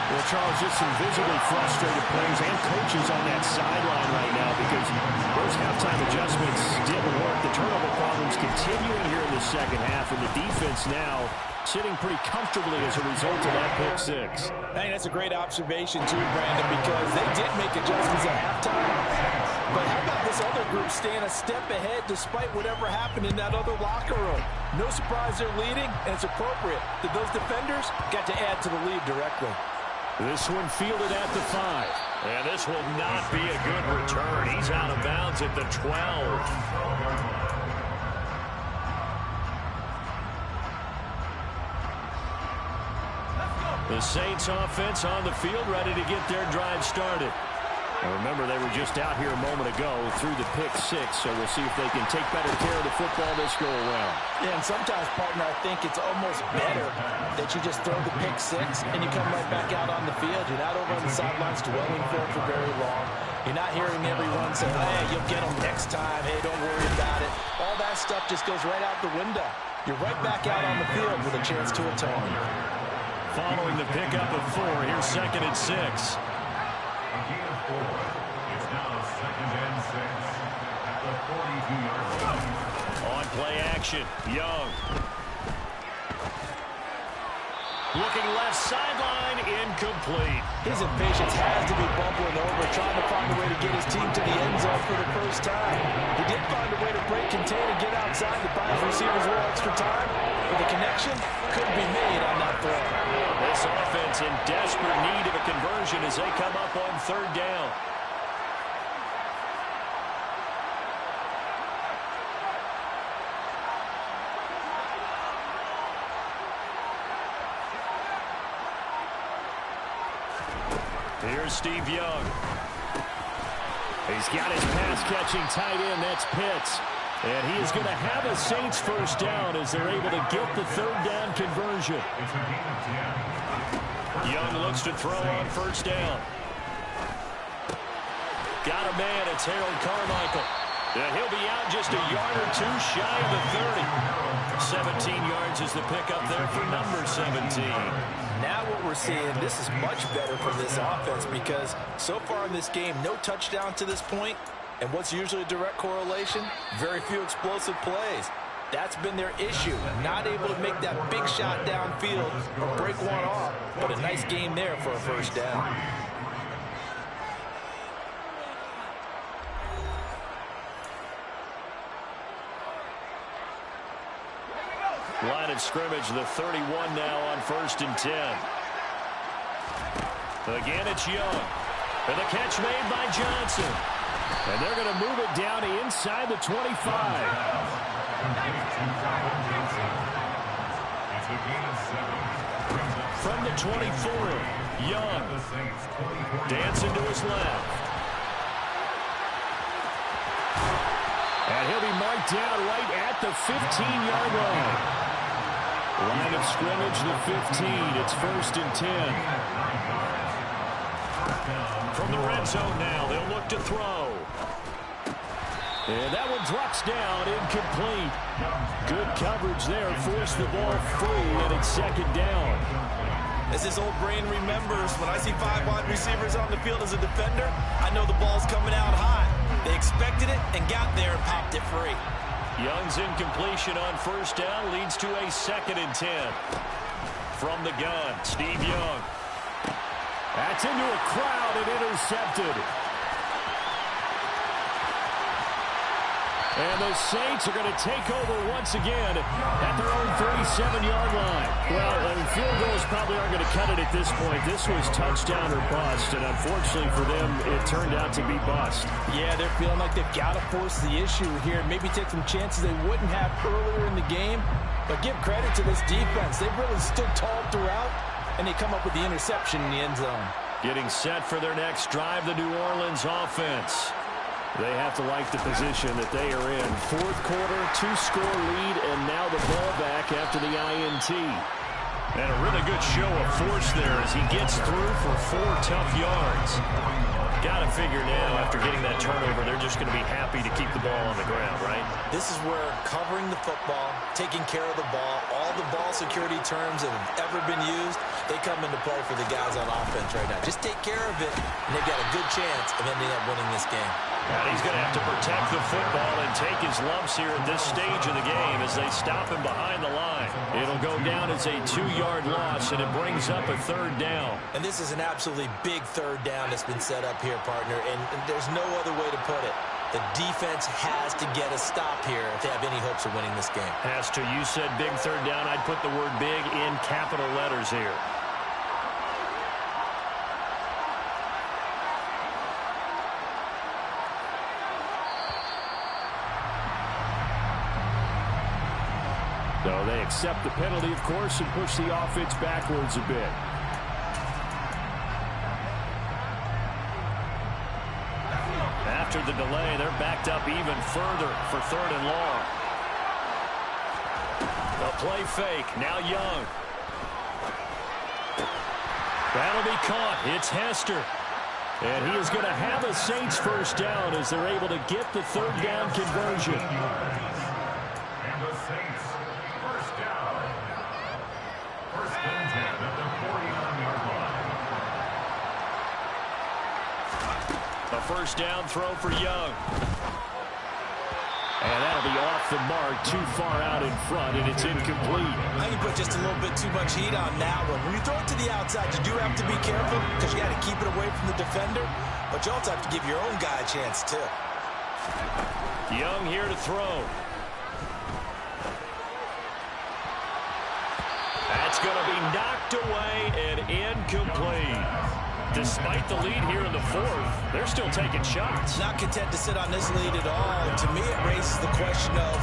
Well, Charles, just some visibly frustrated players and coaches on that sideline right now because those halftime adjustments didn't work. The turnover problems continuing here in the 2nd half, and the defense now sitting pretty comfortably as a result of that pick 6. I think that's a great observation too, Brandon, because they did make adjustments at halftime. But how about this other group staying a step ahead despite whatever happened in that other locker room? No surprise they're leading, and it's appropriate that those defenders got to add to the lead directly. This one fielded at the 5. And this will not be a good return. He's out of bounds at the 12. The Saints offense on the field ready to get their drive started. Now remember, they were just out here a moment ago through the pick 6, so we'll see if they can take better care of the football this go around. Yeah, and sometimes, partner, I think it's almost better that you just throw the pick 6 and you come right back out on the field. You're not over on the sidelines dwelling for very long. You're not hearing everyone say, hey, you'll get them next time. Hey, don't worry about it. All that stuff just goes right out the window. You're right back out on the field with a chance to atone. Following the pickup of 4, here's 2nd and 6. It's now 2nd and 6 at the 42-yard line. On play action, Young. Looking left sideline, incomplete. His impatience has to be bubbling over, trying to find a way to get his team to the end zone for the first time. He did find a way to break contain and get outside to buy his receivers a little extra time, but the connection couldn't be made on that throw. This offense in desperate need of a conversion as they come up on 3rd down. Here's Steve Young. He's got his pass-catching tight end. That's Pitts. And he is going to have a Saints first down as they're able to get the third down conversion. Young looks to throw on first down. Got a man. It's Harold Carmichael. He'll be out just a yard or two shy of the 30. 17 yards is the pickup there for number 17. Now what we're seeing, this is much better for this offense because so far in this game, no touchdown to this point. And what's usually a direct correlation? Very few explosive plays. That's been their issue. Not able to make that big shot downfield or break one off. But a nice game there for a first down. Line of scrimmage, the 31 now on 1st and 10. Again, it's Young. And the catch made by Johnson. And they're going to move it down inside the 25. From the 24, Young. Dancing to his left. And he'll be marked down right at the 15-yard line. Line of scrimmage, the 15. It's 1st and 10. From the red zone now, they'll look to throw. And that one drops down, incomplete. Good coverage there, forced the ball free, and it's 2nd down. As his old brain remembers, when I see 5 wide receivers on the field as a defender, I know the ball's coming out hot. They expected it and got there and popped it free. Young's incompletion on first down leads to a 2nd and 10. From the gun, Steve Young. That's into a crowd and intercepted. And the Saints are going to take over once again at their own 37-yard line. Well, field goals probably aren't going to cut it at this point. This was touchdown or bust, and unfortunately for them, it turned out to be bust. Yeah, they're feeling like they've got to force the issue here. Maybe take some chances they wouldn't have earlier in the game. But give credit to this defense. They've really stood tall throughout, and they come up with the interception in the end zone. Getting set for their next drive, the New Orleans offense. They have to like the position that they are in. 4th quarter, 2-score lead, and now the ball back after the INT. And a really good show of force there as he gets through for 4 tough yards. Got to figure now, after getting that turnover, they're just going to be happy to keep the ball on the ground, right? This is where covering the football, taking care of the ball, all the ball security terms that have ever been used, they come into play for the guys on offense right now. Just take care of it, and they've got a good chance of ending up winning this game. And he's going to have to protect the football and take his lumps here at this stage of the game as they stop him behind the line. It'll go down as a 2-yard loss, and it brings up a 3rd down. And this is an absolutely big 3rd down that's been set up here, partner, and there's no other way to put it. The defense has to get a stop here if they have any hopes of winning this game. Has to. You said big 3rd down. I'd put the word big in capital letters here. So they accept the penalty, of course, and push the offense backwards a bit. After the delay, they're backed up even further for 3rd and long. The play fake. Now Young. That'll be caught. It's Hester. And he is going to have a Saints first down as they're able to get the 3rd down conversion. And the Saints first down. 1st and 10 at the 49-yard line. A first down throw for Young. And that'll be off the mark, too far out in front, and it's incomplete. I think you put just a little bit too much heat on that one. When you throw it to the outside, you do have to be careful because you got to keep it away from the defender, but you also have to give your own guy a chance, too. Young here to throw. That's going to be knocked away and incomplete. Despite the lead here in the 4th, they're still taking shots. Not content to sit on this lead at all. And to me, it raises the question of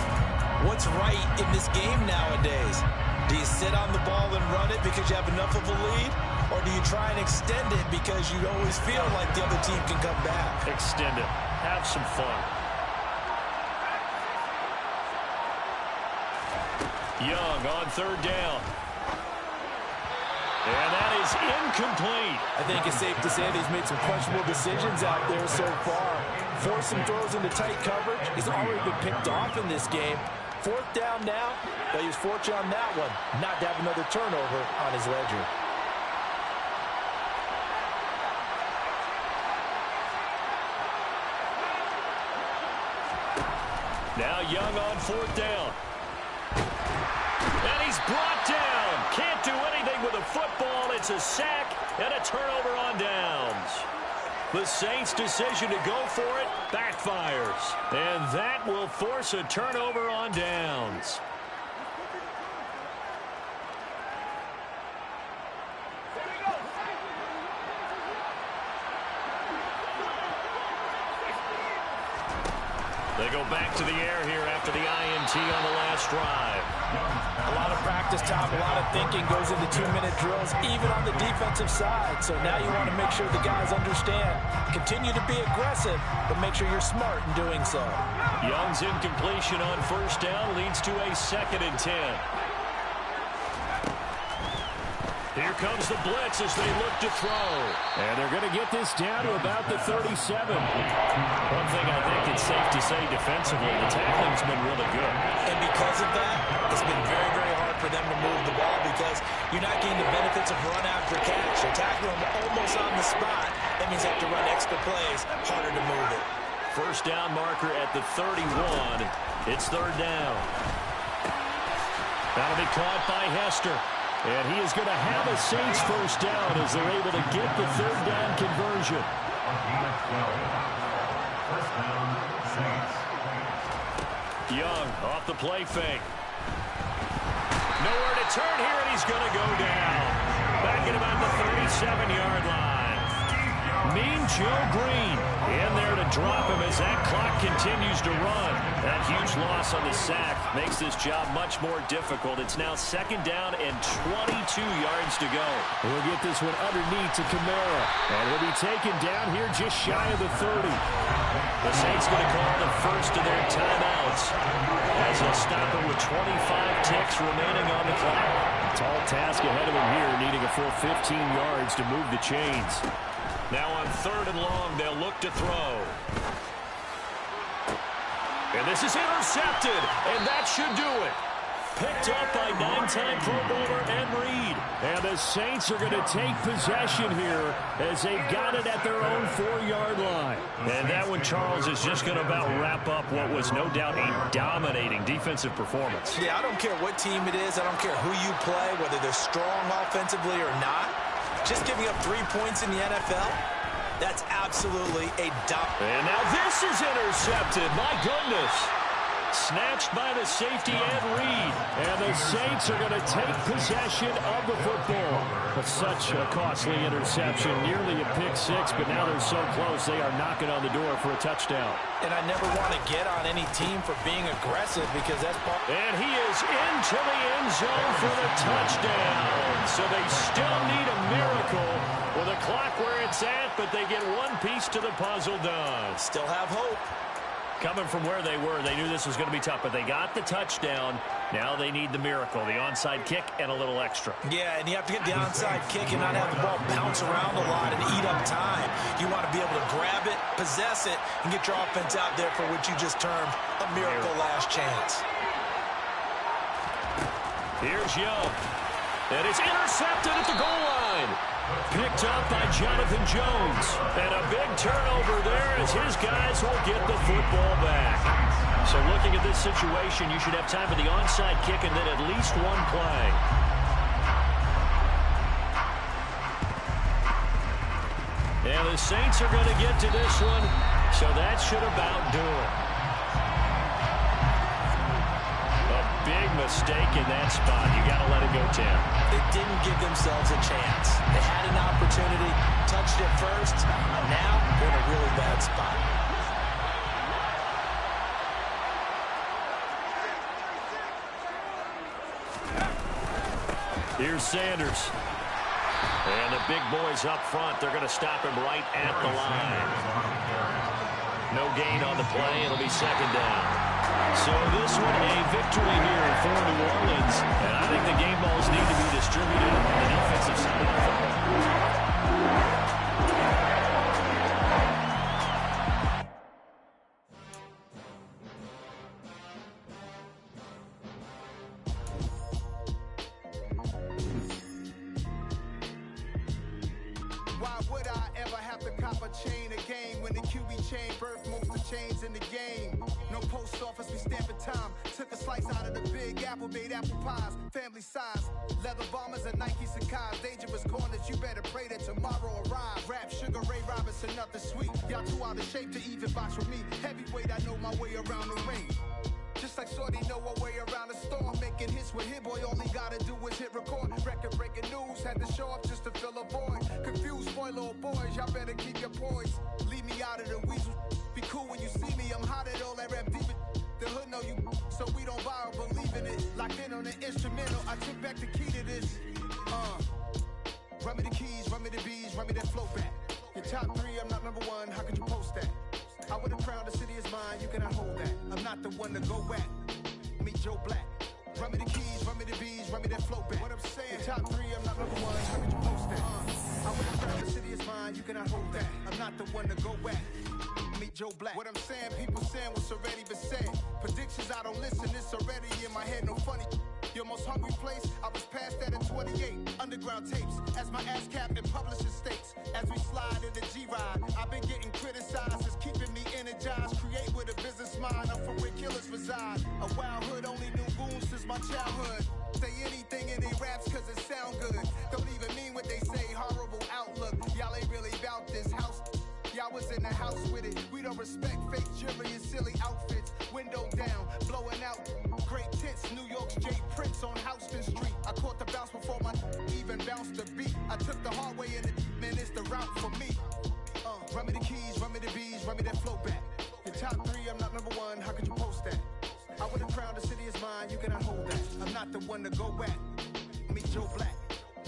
what's right in this game nowadays. Do you sit on the ball and run it because you have enough of a lead? Or do you try and extend it because you always feel like the other team can come back? Extend it. Have some fun. Young on third down. And that is incomplete. I think it's safe to say that he's made some questionable decisions out there so far. Forced some throws into tight coverage. He's already been picked off in this game. Fourth down now, but he was fortunate on that one, not to have another turnover on his ledger. Now Young on fourth down. And he's brought down. Can't do anything with a football. It's a sack and a turnover on downs. The Saints' decision to go for it backfires. And that will force a turnover on downs. They go back to the air here after the INT on the last drive. A lot of practice time, a lot of thinking goes into 2-minute drills, even on the defensive side. So now you want to make sure the guys understand. Continue to be aggressive, but make sure you're smart in doing so. Young's incompletion on first down leads to a 2nd and 10. Here comes the blitz as they look to throw. And they're going to get this down to about the 37. One thing I think it's safe to say defensively, the tackling's been really good. And because of that, it's been very, very hard for them to move the ball because you're not getting the benefits of run after catch. You're tackling them almost on the spot. That means you have to run extra plays, harder to move it. First down marker at the 31. It's third down. That'll be caught by Hester. And he is going to have a Saints first down as they're able to get the third down conversion. First down, Saints. Young off the play fake. Nowhere to turn here, and he's going to go down. Back at about the 37-yard line. Mean Joe Green in there to drop him as that clock continues to run. That huge loss on the sack makes this job much more difficult. It's now second down and 22 yards to go. We'll get this one underneath to Kamara. And he'll be taken down here just shy of the 30. The Saints going to call the first of their timeouts as they'll stop it with 25 ticks remaining on the clock. Tall task ahead of him here, needing a full 15 yards to move the chains. Now on third and long, they'll look to throw. And this is intercepted, and that should do it. Picked up by 9-time Pro Bowler Ed Reed. And the Saints are going to take possession here as they've got it at their own 4-yard line. And that one, Charles, is just going to about wrap up what was no doubt a dominating defensive performance. Yeah, I don't care what team it is. I don't care who you play, whether they're strong offensively or not. Just giving up 3 points in the NFL, that's absolutely a dump. And now this is intercepted. My goodness. Snatched by the safety Ed Reed. And the Saints are going to take possession of the football. But such a costly interception. Nearly a pick six, but now they're so close they are knocking on the door for a touchdown. And I never want to get on any team for being aggressive because that's part. And he is into the end zone for the touchdown. So they still need a miracle with a clock where it's at, but they get one piece to the puzzle done. Still have hope. Coming from where they were, they knew this was going to be tough, but they got the touchdown. Now they need the miracle, the onside kick and a little extra. Yeah, and you have to get the onside kick and not have the ball bounce around a lot and eat up time. You want to be able to grab it, possess it, and get your offense out there for what you just termed a miracle last chance. Here's Young. And it's intercepted at the goal line. Picked up by Jonathan Jones. And a big turnover there as his guys will get the football back. So looking at this situation, you should have time for the onside kick and then at least one play. And the Saints are going to get to this one, so that should about do it. Big mistake in that spot. You got to let it go, Tim. They didn't give themselves a chance. They had an opportunity, touched it first. Now they're in a really bad spot. Here's Sanders. And the big boys up front, they're going to stop him right at the line. No gain on the play. It'll be second down. So this one a victory here for New Orleans. And I think the game balls need to be distributed on the defensive side of the football. Why would I ever have to cop a chain again when the QB chain birthed most of the chains in the game? No post office, we stamping time. Took a slice out of the big apple, made apple pies, family size. Leather bombers and Nike Sacai's. Dangerous corners, you better pray that tomorrow arrives. Rap, Sugar Ray Robinson, nothing sweet. Y'all too out of shape to even box with me. Heavyweight, I know my way around the ring. Just like Shorty know her way around the storm. Making hits with Hit Boy, all he gotta do is hit record. Record breaking news, had to show up just to fill a void. Confused, spoiled little boys, y'all better keep your poise. Leave me out of the weasel. Be cool when you see me, I'm hot at all that rap deep. The hood know you, so we don't borrow, believe in it. Locked in on the instrumental, I took back the key to this. Run me the keys, run me the bees, run me that flow back. Your top three, I'm not number one, how could you post that? I would have crowned the city is mine, you cannot hold that. I'm not the one to go at. Meet Joe Black. Run me the keys, run me the bees, run me that flow back. What I'm saying, your top three, I'm not number one, how could you post that? I would have crowned the city is mine, you cannot hold that. I'm not the one to go at. Meet Joe Black. What I'm saying, people saying what's already been said. Predictions, I don't listen, it's already in my head, no funny. Your most hungry place, I was past that at 28. Underground tapes, as my ass cap in publishing states. As we slide in the G-Ride, I've been getting criticized, it's keeping me energized. Create with a business mind, I'm from where killers reside. A wild hood, only knew goons since my childhood. Say anything in they raps cause it sound good. Don't even mean what they say, horrible outlook. Y'all ain't really about this house. Y'all was in the house with it. We don't respect fake jewelry and silly outfits. Window down, blowing out. Great tits, New York's J. Prince on Houston Street. I caught the bounce before my even bounced the beat. I took the hard way in it, man, it's the route for me. Run me the keys, run me the bees, run me that flow back. Your top three, I'm not number one, how could you post that? I would have crowned the city is mine, you cannot hold that. I'm not the one to go at. Meet Joe Black.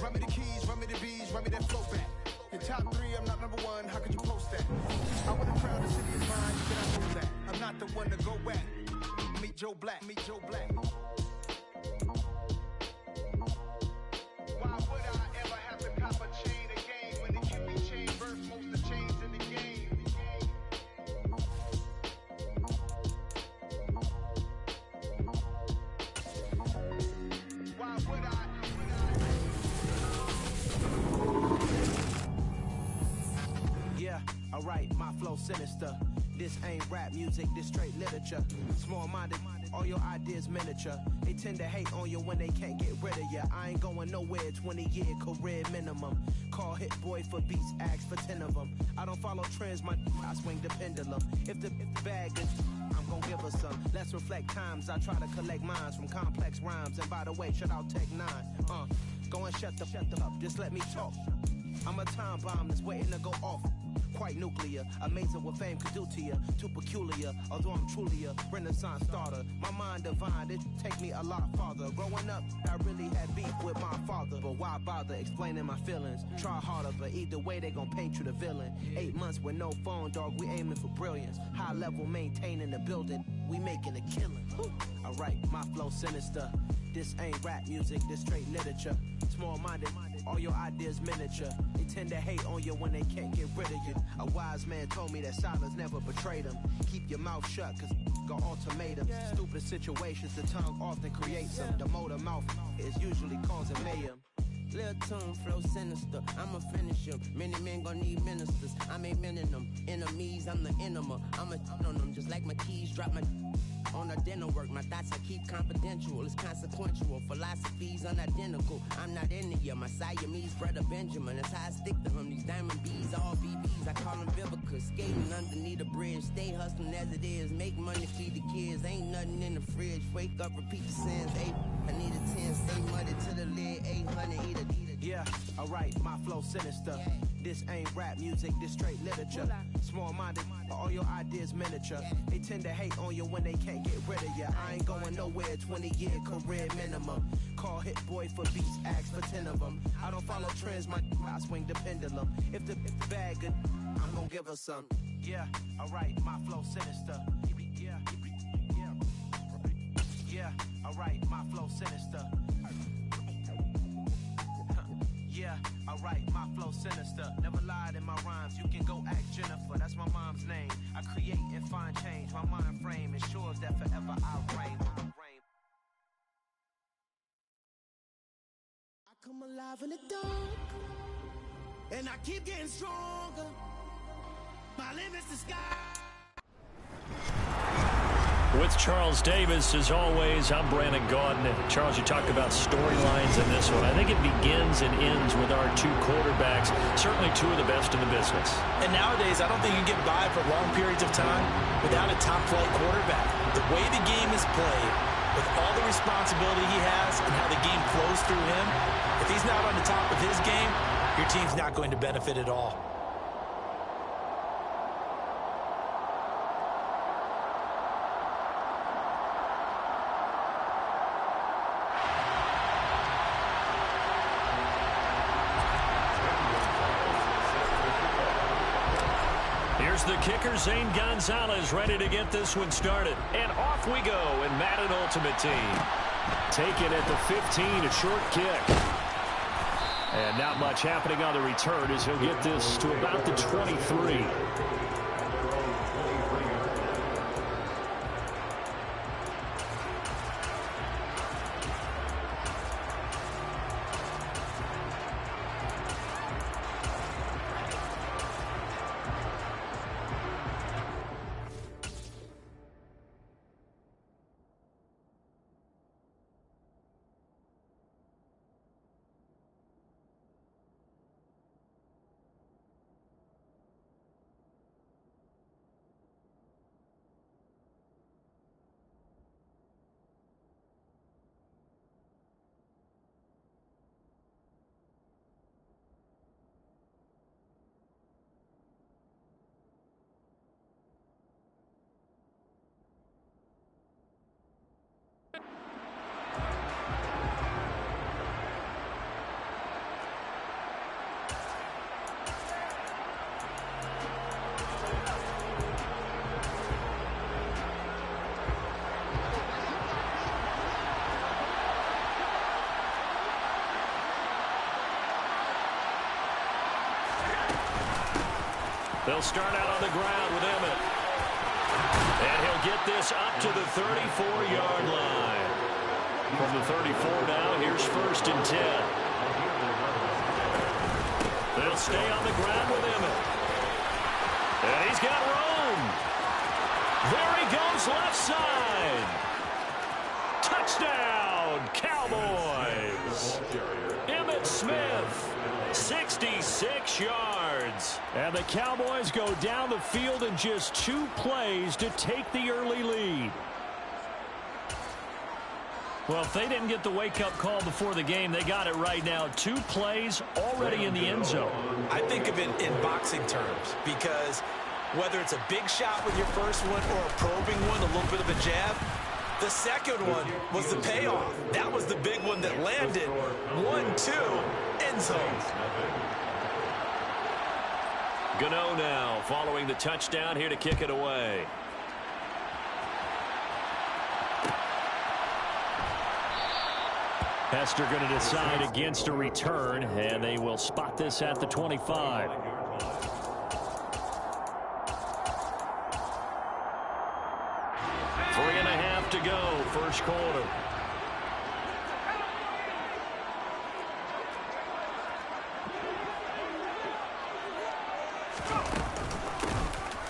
Run me the keys, run me the bees, run me that flow back. Your top three, I'm not number one, how could you post that? I would have crowned the city is mine, you cannot hold that. I'm not the one to go at. Meet Joe Black, meet Joe Black. Why would I ever have to cop a chain again when the QB chain birthed most of the chains in the game? Why would I? Yeah, alright, my flow sinister. This ain't rap music, this straight literature. Small-minded, all your ideas miniature. They tend to hate on you when they can't get rid of you. I ain't going nowhere, 20-year career minimum. Call Hit Boy for beats, ask for 10 of them. I don't follow trends, I swing the pendulum. If the bag is, I'm gon' give her some. Let's reflect times, I try to collect minds from complex rhymes. And by the way, shout out Tech 9. Go and shut the up, just let me talk. I'm a time bomb that's waiting to go off. Quite nuclear, amazing what fame could do to you. Too peculiar, although I'm truly a renaissance starter. My mind divine, it take me a lot farther. Growing up, I really had beef with my father. But why bother explaining my feelings? Try harder, but either way they gon' paint you the villain. 8 months with no phone, dog, we aiming for brilliance. High level, maintaining the building, we making a killing. Alright, my flow sinister. This ain't rap music, this straight literature. Small-minded, all your ideas miniature. They tend to hate on you when they can't get rid of you. A wise man told me that silence never betrayed him. Keep your mouth shut, cause got ultimatums. Stupid situations, the tongue often creates them. The motor mouth is usually causing mayhem. Lil' tune, flow sinister, I'ma finish him. Many men gon' need ministers, I'm a men in them. Enemies, I'm the enema. I'ma on them, just like my keys, drop my on a dinner work. My thoughts I keep confidential, it's consequential. Philosophies unidentical, I'm not in it. My Siamese brother Benjamin, that's how I stick to him. These diamond bees, all BBs, I call them Vivica. Skating underneath the bridge, stay hustling as it is. Make money, feed the kids, ain't nothing in the fridge. Wake up, repeat the sins, 8, I need a 10, stay muddy to the lid, 800, eat a. Yeah, alright, my flow sinister. This ain't rap music, this straight literature. Small-minded, all your ideas miniature. They tend to hate on you when they can't get rid of you. I ain't going nowhere, 20-year career minimum. Call Hit Boy for beats, ask for 10 of them. I don't follow trends, I swing the pendulum. If the bag good, I'm gon' give her some. Yeah, alright, my flow sinister. Yeah, yeah. Yeah, alright, my flow sinister. Yeah, alright, my flow sinister. Never lied in my rhymes, you can go ask Jennifer, that's my mom's name. I create and find change, my mind frame ensures that forever I reign. I come alive in the dark, and I keep getting stronger. My limit's the sky. With Charles Davis, as always, I'm Brandon Gaudin. Charles, you talked about storylines in this one. I think it begins and ends with our two quarterbacks, certainly two of the best in the business. And nowadays, I don't think you can get by for long periods of time without a top-flight quarterback. The way the game is played, with all the responsibility he has and how the game flows through him, if he's not on the top of his game, your team's not going to benefit at all. Here's the kicker, Zane Gonzalez, ready to get this one started. And off we go in Madden Ultimate Team. Taken at the 15, a short kick. And not much happening on the return as he'll get this to about the 23. They'll start out on the ground with Emmett. And he'll get this up to the 34-yard line. From the 34 now, here's 1st and 10. They'll stay on the ground with Emmett. And he's got room. There he goes, left side. Touchdown, Cowboys. Emmitt Smith. 66 yards. And the Cowboys go down the field in just 2 plays to take the early lead. Well, if they didn't get the wake-up call before the game, they got it right now. 2 plays already in the end zone. I think of it in boxing terms because whether it's a big shot with your first one or a probing one, a little bit of a jab, the second one was the payoff. That was the big one that landed. 1-2, end zone. Gano now following the touchdown here to kick it away. Hester going to decide against a return, and they will spot this at the 25. Three and a half to go, first quarter.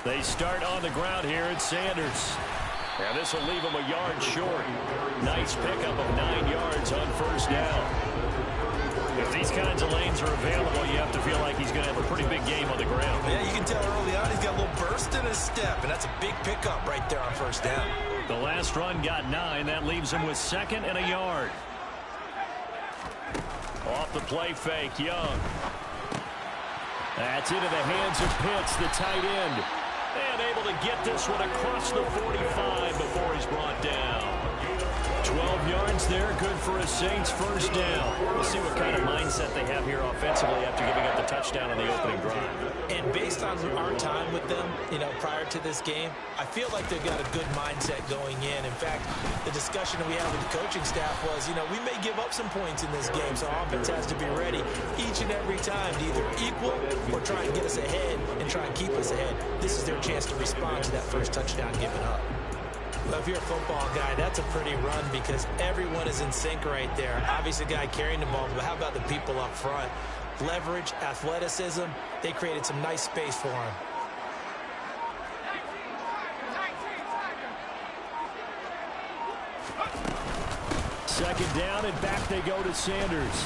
They start on the ground here at Sanders. And this will leave him a yard short. Nice pickup of 9 yards on first down. If these kinds of lanes are available, you have to feel like he's going to have a pretty big game on the ground. Yeah, you can tell early on he's got a little burst in his step, and that's a big pickup right there on first down. The last run got 9. That leaves him with 2nd and a yard. Off the play fake, Young. That's into the hands of Pitts, the tight end. And able to get this one across the 45 before he's brought down. 12 of yards there. Good for a Saints first down. We'll see what kind of mindset they have here offensively after giving up the touchdown on the opening drive. And based on our time with them, prior to this game, I feel like they've got a good mindset going in. In fact, the discussion that we had with the coaching staff was, we may give up some points in this game, so our offense has to be ready each and every time to either equal or try and get us ahead and try and keep us ahead. This is their chance to respond to that first touchdown given up. Well, if you're a football guy, that's a pretty run because everyone is in sync right there. Obviously, the guy carrying the ball, but how about the people up front? Leverage, athleticism, they created some nice space for him. Second down, and back they go to Sanders.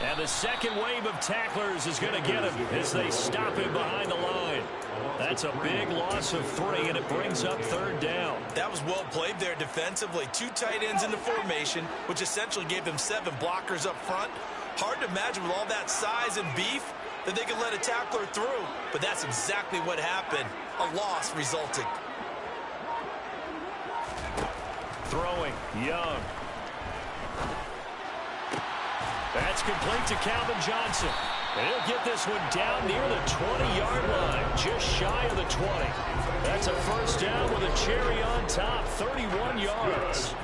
And the second wave of tacklers is going to get him as they stop him behind the line. That's a big loss of 3, and it brings up third down. That was well played there defensively. 2 tight ends in the formation, which essentially gave them 7 blockers up front. Hard to imagine with all that size and beef that they could let a tackler through, but that's exactly what happened. A loss resulted. Throwing, Young. That's complete to Calvin Johnson. And he'll get this one down near the 20-yard line, just shy of the 20. That's a first down with a cherry on top, 31 yards.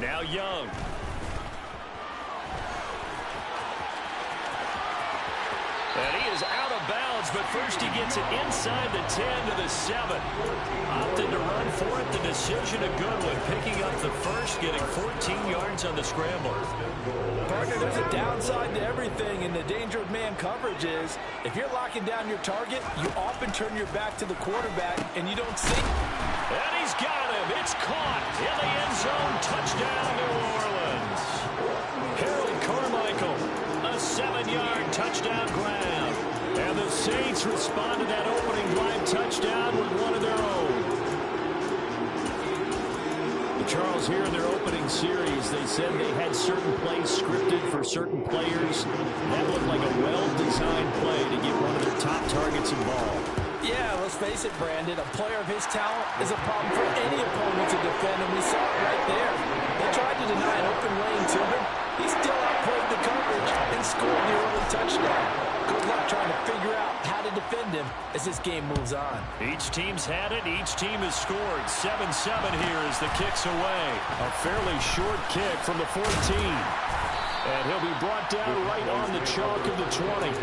Now Young. And he is out of bounds, but first he gets it inside the 10 to the 7. Opted to run for it. The decision a good one. Picking up the first, getting 14 yards on the scramble. Partner, there's a downside to everything, and the danger of man coverage is if you're locking down your target, you often turn your back to the quarterback, and you don't see. And he's got him. It's caught in the end zone. Touchdown, New Orleans. Harold Carmichael, a 7-yard touchdown grab. And the Saints respond to that opening drive touchdown with one of their own. Charles, here in their opening series, they said they had certain plays scripted for certain players. That looked like a well-designed play to get one of their top targets involved. Yeah, let's face it, Brandon. A player of his talent is a problem for any opponent to defend, and we saw it right there. They tried to deny an open lane to him. He still outplayed the coverage and scored the early touchdown. Good luck trying to figure out how to defend him as this game moves on. Each team's had it. Each team has scored. 7-7 here as the kick's away. A fairly short kick from the 14. And he'll be brought down right on the chalk of the 20.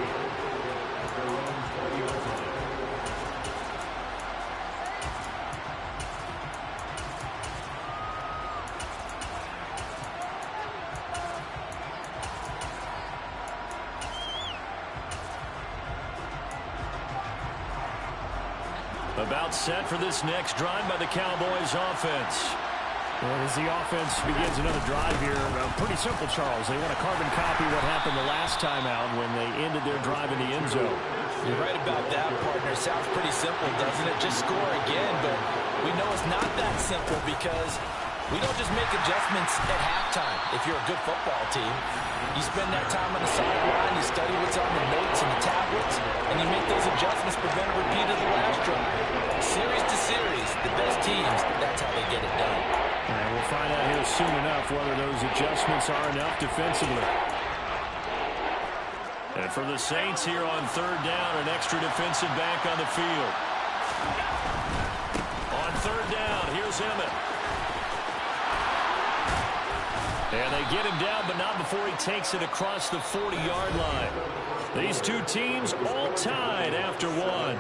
About set for this next drive by the Cowboys offense. Well, as the offense begins another drive here, pretty simple, Charles. They want to carbon copy what happened the last time out when they ended their drive in the end zone. You're right about that, partner. Sounds pretty simple, doesn't it? Just score again, but we know it's not that simple because we don't just make adjustments at halftime. If you're a good football team, you spend that time on the sideline, you study what's on the notes and the tablets, and you make those adjustments, prevent a repeat of the last drive. Series to series, the best teams, that's how they get it done. And we'll find out here soon enough whether those adjustments are enough defensively. And for the Saints here on third down, an extra defensive back on the field. On third down, here's Emmett. And they get him down, but not before he takes it across the 40-yard line. These two teams all tied after one.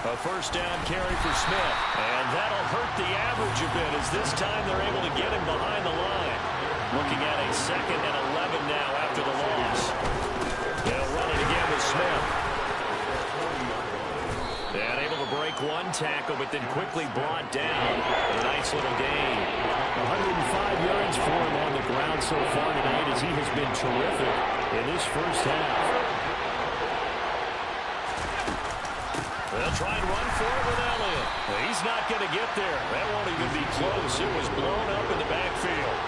A first down carry for Smith, and that'll hurt the average a bit as this time they're able to get him behind the line. Looking at a 2nd and 11 now after the loss. They'll run it again with Smith. And able to break one tackle, but then quickly brought down. A nice little gain. 105 yards for him on the ground so far tonight, as he has been terrific in this first half. They'll try and run for it with Elliott. Well, he's not going to get there. That won't even be close. It was blown up in the backfield.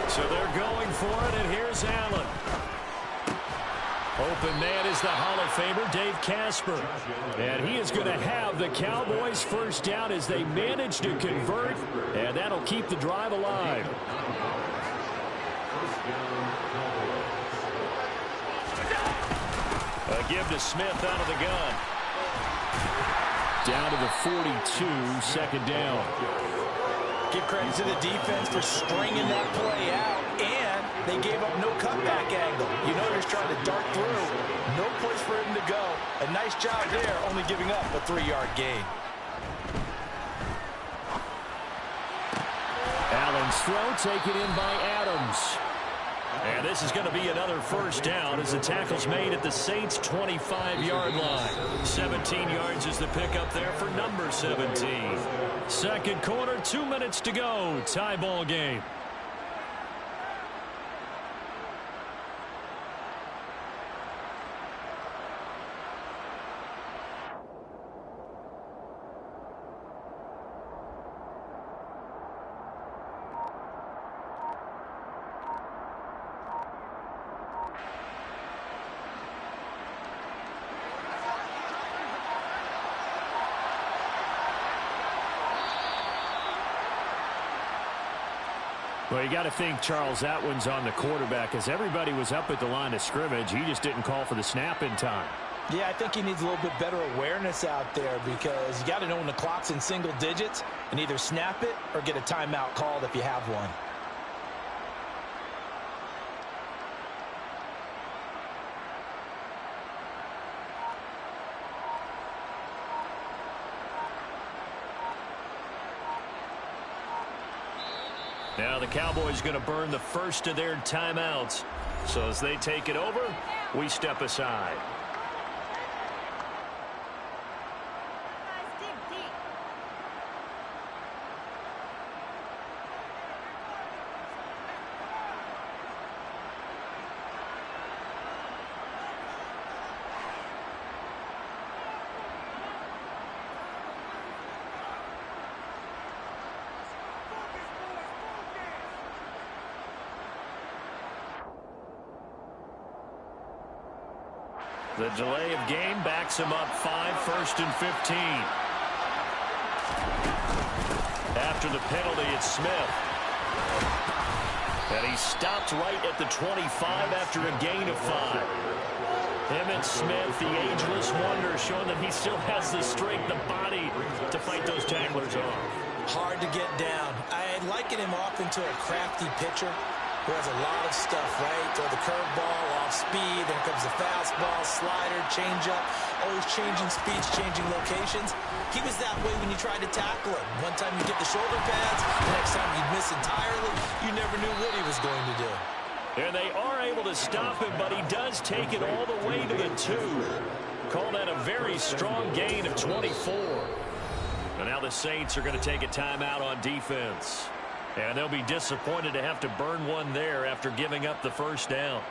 So they're going for it, and here's Allen. Open man is the Hall of Famer, Dave Casper. And he is going to have the Cowboys first down as they manage to convert, and that'll keep the drive alive. A give to Smith out of the gun. Down to the 42, second down. Give credit to the defense for stringing that play out, and they gave up no cutback angle. You know they're trying to dart through. No place for him to go. A nice job there, only giving up a 3-yard gain. Allen's throw taken in by Adams. And this is going to be another first down as the tackle's made at the Saints' 25-yard line. 17 yards is the pickup there for number 17. Second quarter, 2 minutes to go. Tie ball game. Well, you got to think, Charles, that one's on the quarterback, as everybody was up at the line of scrimmage. He just didn't call for the snap in time. Yeah, I think he needs a little bit better awareness out there, because you got to know when the clock's in single digits and either snap it or get a timeout called if you have one. Now the Cowboys going to burn the first of their timeouts. So as they take it over, we step aside. The delay of game backs him up 5, first and 15. After the penalty, it's Smith. And he stopped right at the 25 after a gain of 5. Emmitt Smith, the ageless wonder, showing that he still has the strength, the body to fight those tacklers off. Hard to get down. I liken him off into a crafty pitcher who has a lot of stuff, right? Throw the curveball, off speed, then comes the fastball, slider, changeup, always changing speeds, changing locations. He was that way when you tried to tackle him. One time you get the shoulder pads, the next time you'd miss entirely. You never knew what he was going to do. And they are able to stop him, but he does take it all the way to the 2. Call that a very strong gain of 24. And now the Saints are going to take a timeout on defense. And they'll be disappointed to have to burn one there after giving up the first down.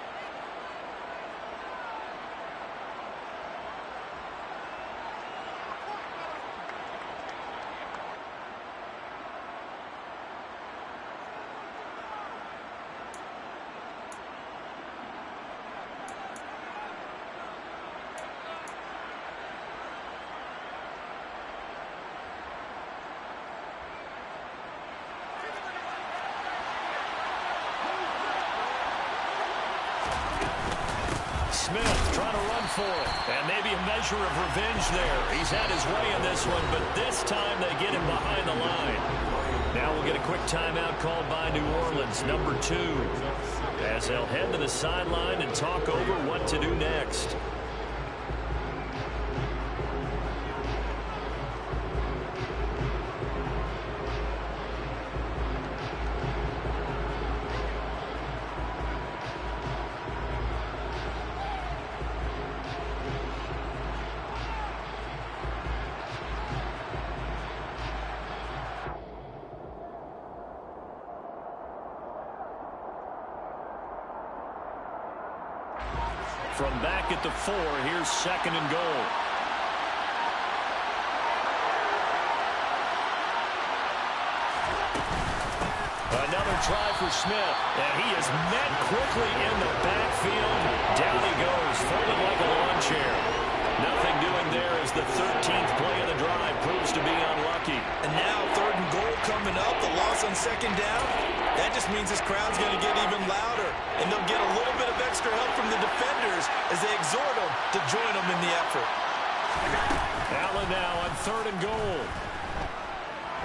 Smith trying to run for it. And maybe a measure of revenge there. He's had his way in this one, but this time they get him behind the line. Now we'll get a quick timeout called by New Orleans, number 2, as they'll head to the sideline and talk over what to do next. From back at the 4, here's 2nd and goal. Another try for Smith, and he is met quickly in the backfield. Down he goes, folded like a lawn chair. Nothing doing there as the 13th play of the drive proves to be unlucky. And now 3rd and goal coming up, the loss on 2nd down. That just means this crowd's going to get even louder, and they'll get a little bit of extra help from the defenders as they exhort them to join them in the effort. Allen now on 3rd and goal.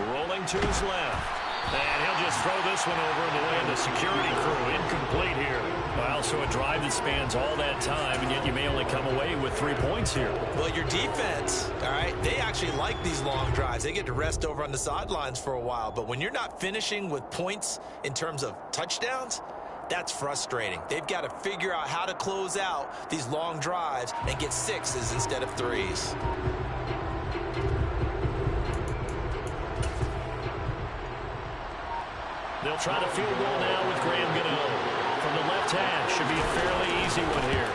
Rolling to his left. And he'll just throw this one over in the way of the security crew. Incomplete here. Well, so a drive that spans all that time, and yet you may only come away with 3 points here. Well, your defense, all right, they actually like these long drives. They get to rest over on the sidelines for a while. But when you're not finishing with points in terms of touchdowns, that's frustrating. They've got to figure out how to close out these long drives and get 6s instead of 3s. They'll try the field goal now with Graham Gano. From the left hash, should be a fairly easy one here.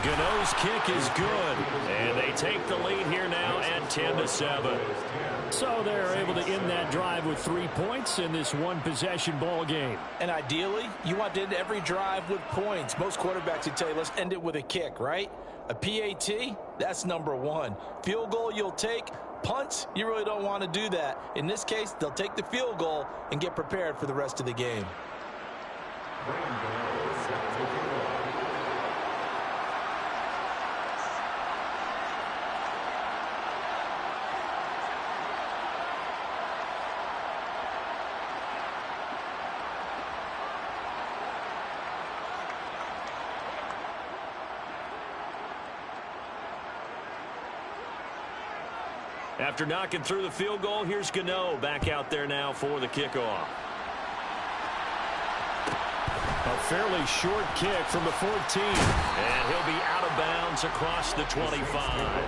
Gano's kick is good, and they take the lead here now at 10-7. So they're able to end that drive with 3 points in this one-possession ball game. And ideally, you want to end every drive with points. Most quarterbacks would tell you, let's end it with a kick, right? A PAT, that's number 1. Field goal you'll take. Punts, you really don't want to do that. In this case, they'll take the field goal and get prepared for the rest of the game. After knocking through the field goal, here's Gano back out there now for the kickoff. A fairly short kick from the 14. And he'll be out of bounds across the 25.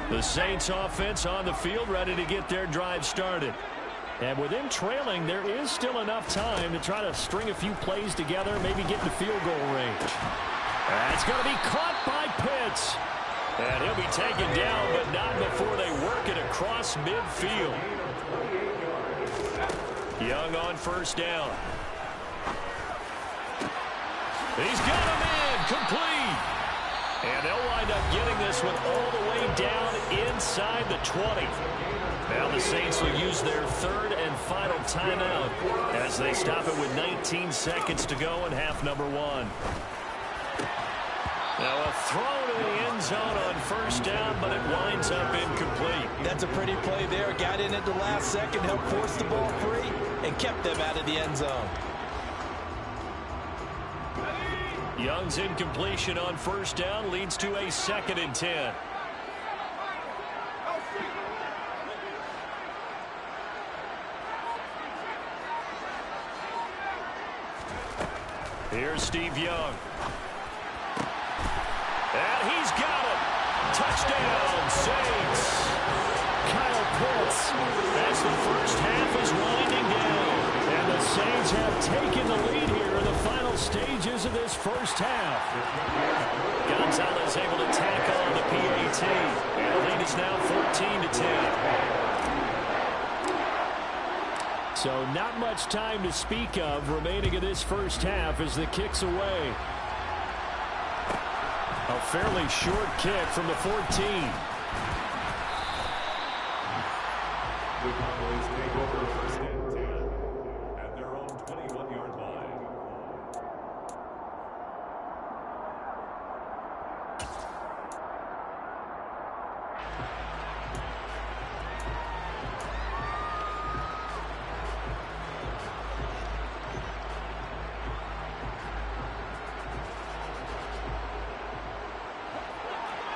The Saints offense on the field, ready to get their drive started. And with them trailing, there is still enough time to try to string a few plays together, maybe get in the field goal range. That's going to be caught by Pitts. And he'll be taken down, but not before they work it across midfield. Young on 1st down. He's got him in, complete. And they'll wind up getting this one all the way down inside the 20. Now the Saints will use their 3rd and final timeout as they stop it with 19 seconds to go in half number 1. Now a throw to the end zone on 1st down, but it winds up incomplete. That's a pretty play there. Got in at the last second, helped force the ball free, and kept them out of the end zone. Young's incompletion on 1st down leads to a 2nd and 10. Here's Steve Young. And he's got it. Touchdown, Saints. Kyle Pitts, as the first half is winding down. And the Saints have taken the lead here in the final stages of this first half. Gonzalez able to tack on the PAT. And the lead is now 14-10. So not much time to speak of remaining in this first half as the kick's away. A fairly short kick from the 14. The Cowboys take over 1st and 10 at their own 21-yard line.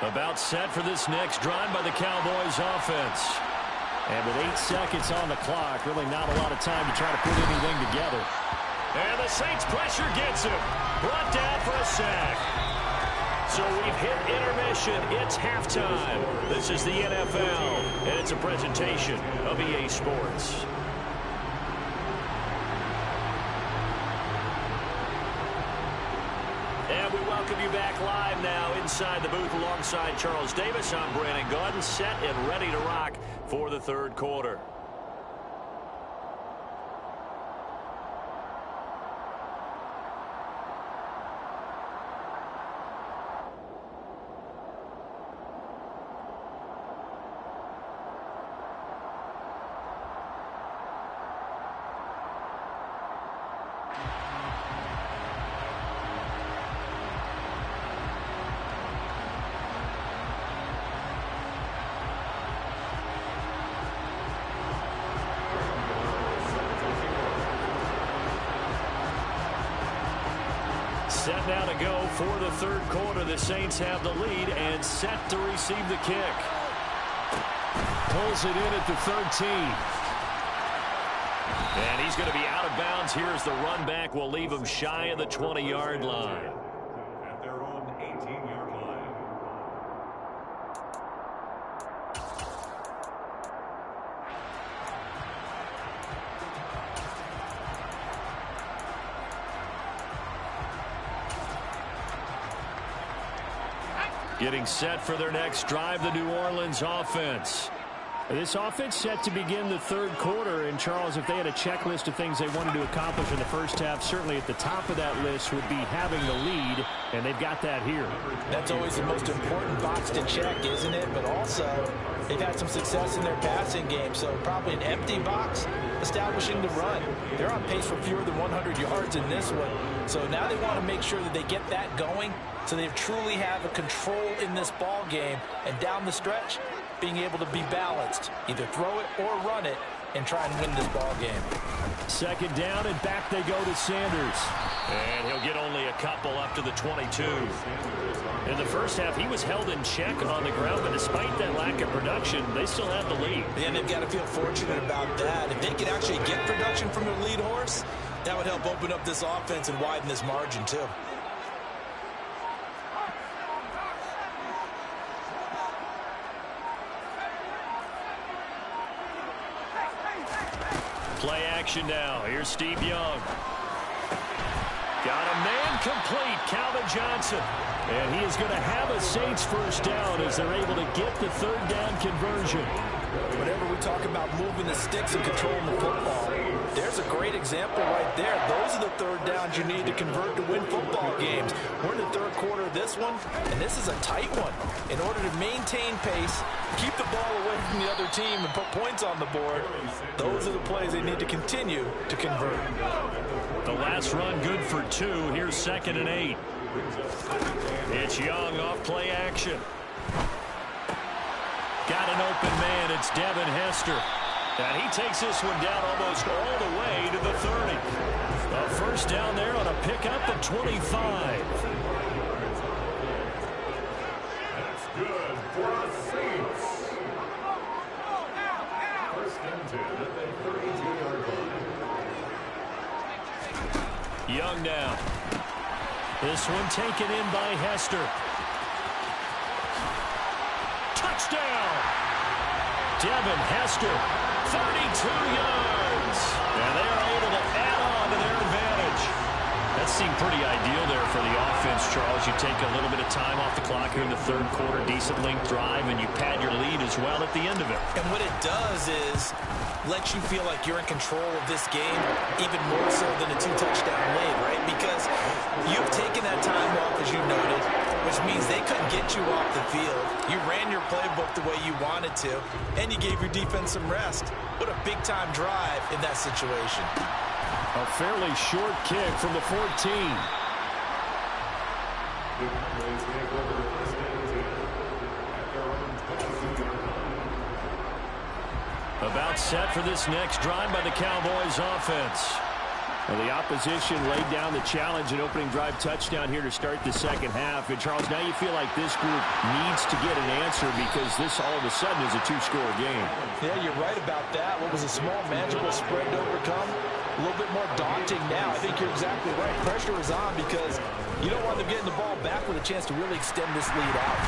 About set for this next drive by the Cowboys offense. And with 8 seconds on the clock, really not a lot of time to try to put anything together. And the Saints pressure gets him. Brought down for a sack. So we've hit intermission. It's halftime. This is the NFL, and it's a presentation of EA Sports. And we welcome you back live now inside the booth alongside Charles Davis. I'm Brandon Gaudin, set and ready to rock for the third quarter. Set now to go for the third quarter. The Saints have the lead and set to receive the kick. Pulls it in at the 13. And he's going to be out of bounds. Here's the run back. Will leave him shy of the 20-yard line. At their own 18-yard line. Getting set for their next drive, the New Orleans offense. This offense set to begin the third quarter. And, Charles, if they had a checklist of things they wanted to accomplish in the first half, certainly at the top of that list would be having the lead, and they've got that here. That's always the most important box to check, isn't it? But also, they've had some success in their passing game, so probably an empty box establishing the run. They're on pace for fewer than 100 yards in this one, so now they want to make sure that they get that going so they truly have a control in this ball game, and down the stretch, being able to be balanced, either throw it or run it, and try and win this ball game. Second down, and back they go to Sanders. And he'll get only a couple up to the 22. In the first half, he was held in check on the ground, but despite that lack of production, they still have the lead. And they've got to feel fortunate about that. If they could actually get production from their lead horse, that would help open up this offense and widen this margin, too. Play action now. Here's Steve Young. Got a man complete, Calvin Johnson. And he is going to have a Saints first down as they're able to get the third down conversion. Whenever we talk about moving the sticks and controlling the football, there's a great example right there. Those are the third downs you need to convert to win football games. We're in the third quarter of this one, and this is a tight one. In order to maintain pace, keep the ball away from the other team, and put points on the board, those are the plays they need to continue to convert. The last run good for 2. Here's 2nd and 8. It's Young off play action. Got an open man. It's Devin Hester. And he takes this one down almost all the way to the 30. A first down there on a pickup at 25. That's good for the Saints. First and 10 at the 32-yard line. Young now. This one taken in by Hester. Touchdown! Devin Hester, 32 yards. And they are able to add on to their advantage. That seemed pretty ideal there for the offense, Charles. You take a little bit of time off the clock here in the third quarter, decent length drive, and you pad your lead as well at the end of it. And what it does is let you feel like you're in control of this game even more so than a 2-touchdown lead, right? Because you've taken that time off, as you noted, which means they couldn't get you off the field. You ran your playbook the way you wanted to, and you gave your defense some rest. What a big-time drive in that situation. A fairly short kick from the 14. About set for this next drive by the Cowboys offense. Well, the opposition laid down the challenge, an opening drive touchdown here to start the second half. And, Charles, now you feel like this group needs to get an answer because this all of a sudden is a two-score game. Yeah, you're right about that. What was a small, manageable spread to overcome? A little bit more daunting now. I think you're exactly right. Pressure is on because you don't want them getting the ball back with a chance to really extend this lead out.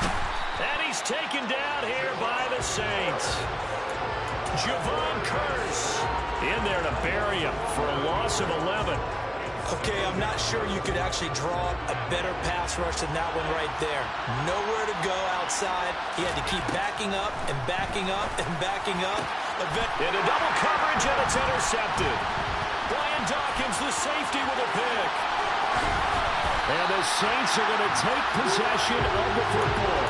And he's taken down here by the Saints. Javon Curse in there to bury him for a loss of 11. Okay, I'm not sure you could actually draw a better pass rush than that one right there. Nowhere to go outside. He had to keep backing up and backing up and backing up. Into double coverage, and it's intercepted. Brian Dawkins, the safety, with a pick. And the Saints are going to take possession of the football.